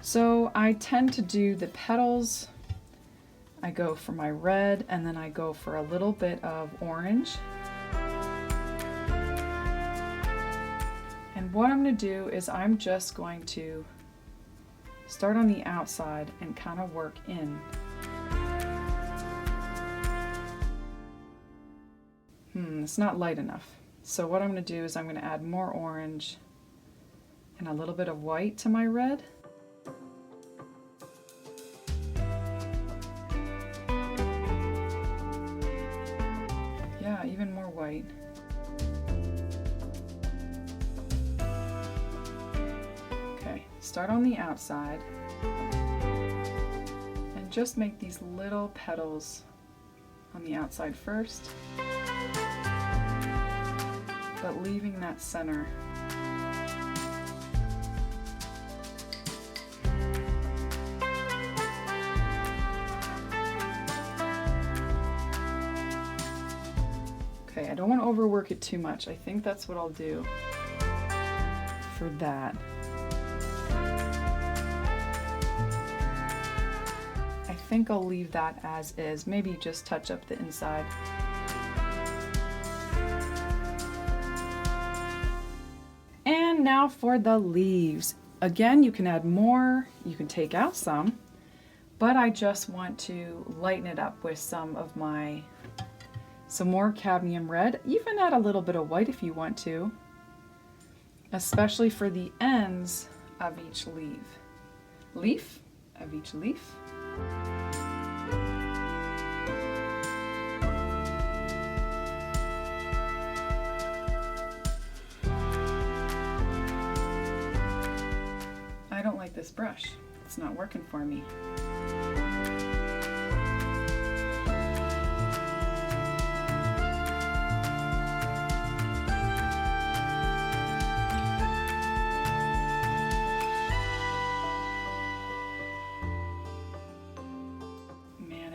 So I tend to do the petals. I go for my red, and then I go for a little bit of orange. And what I'm going to do is I'm just going to start on the outside and kind of work in. It's not light enough. So what I'm going to do is I'm going to add more orange and a little bit of white to my red. Yeah, even more white. Okay, start on the outside and just make these little petals on the outside first, but leaving that center. Okay, I don't want to overwork it too much. I think that's what I'll do for that. I think I'll leave that as is. Maybe just touch up the inside. And now for the leaves. Again, you can add more, you can take out some, but I just want to lighten it up with some more cadmium red. Even add a little bit of white if you want to, especially for the ends of each leaf. I don't like this brush. It's not working for me.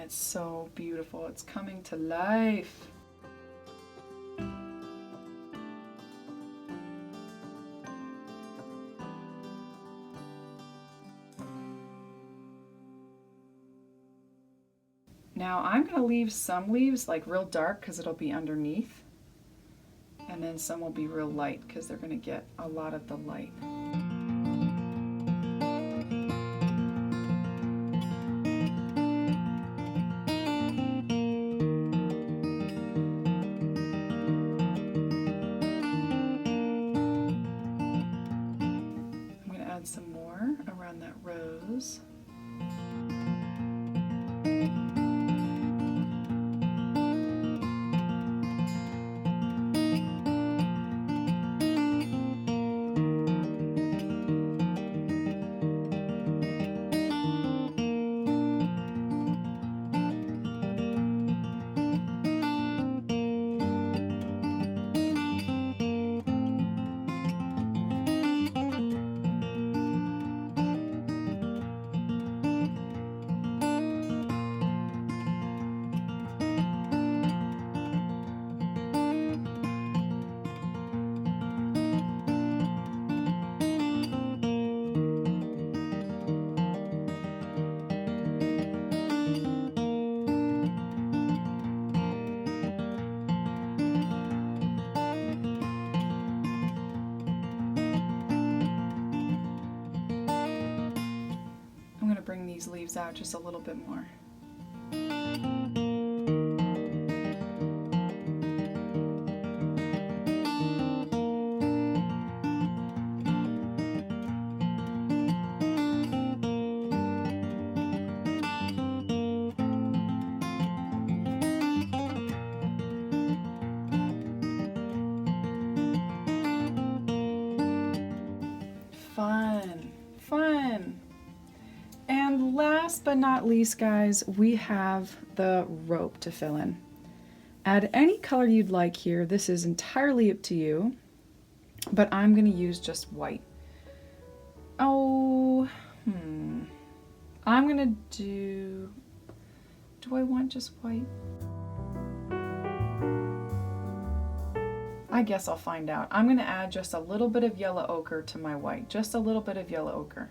it's so beautiful. It's coming to life. Now I'm going to leave some leaves like real dark because it'll be underneath, and then some will be real light because they're going to get a lot of the light. I'm going to add some more around that rose. I'm going to bring these leaves out just a little bit more. Fun, fun. And last but not least, guys, we have the rope to fill in. Add any color you'd like here. This is entirely up to you, but I'm going to use just white. I'm going to do I want just white? I guess I'll find out. I'm going to add just a little bit of yellow ochre to my white, just a little bit of yellow ochre.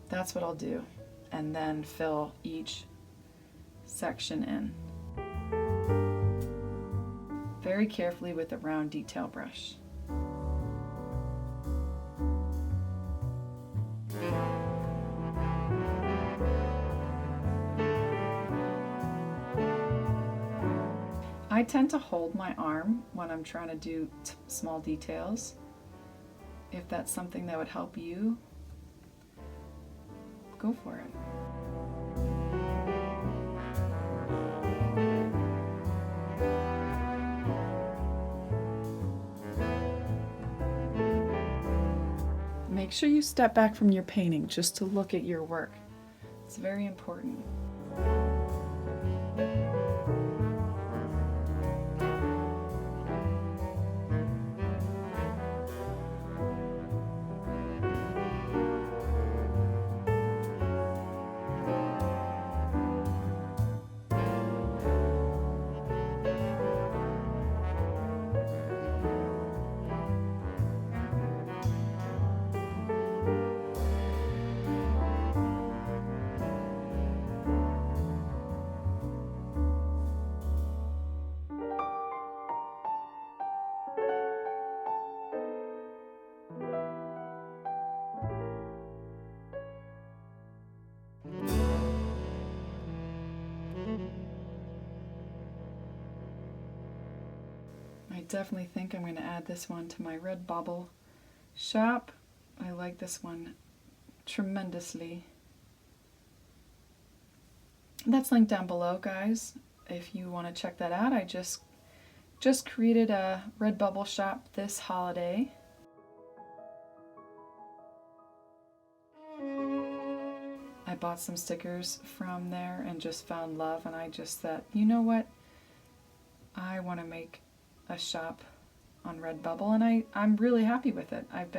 That's what I'll do, and then fill each section in. Very carefully with a round detail brush. I tend to hold my arm when I'm trying to do small details. If that's something that would help you, go for it. Make sure you step back from your painting just to look at your work. It's very important. I definitely think I'm going to add this one to my red bubble shop. I like this one tremendously. That's linked down below, guys, if you want to check that out. I just created a red bubble shop this holiday. I bought some stickers from there and just found love, and I just thought, you know what, I want to make a shop on Redbubble, and I'm really happy with it. I've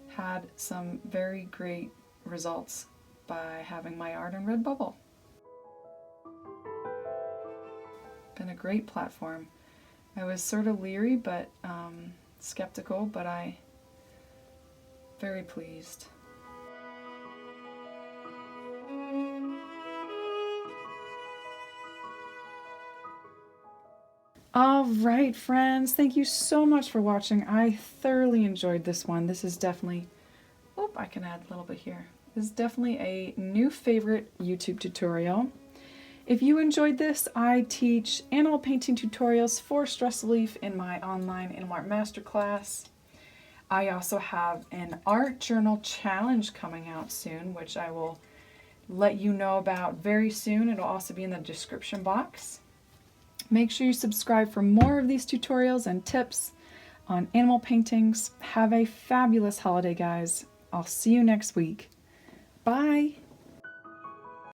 had some very great results by having my art on Redbubble. been a great platform. I was sort of leery, but skeptical, but I very pleased. All right, friends, thank you so much for watching. I thoroughly enjoyed this one. This is definitely, oh, I can add a little bit here. This is definitely a new favorite YouTube tutorial. If you enjoyed this, I teach animal painting tutorials for stress relief in my online animal art masterclass. I also have an art journal challenge coming out soon, which I will let you know about very soon. It'll also be in the description box. Make sure you subscribe for more of these tutorials and tips on animal paintings. Have a fabulous holiday, guys. I'll see you next week. Bye.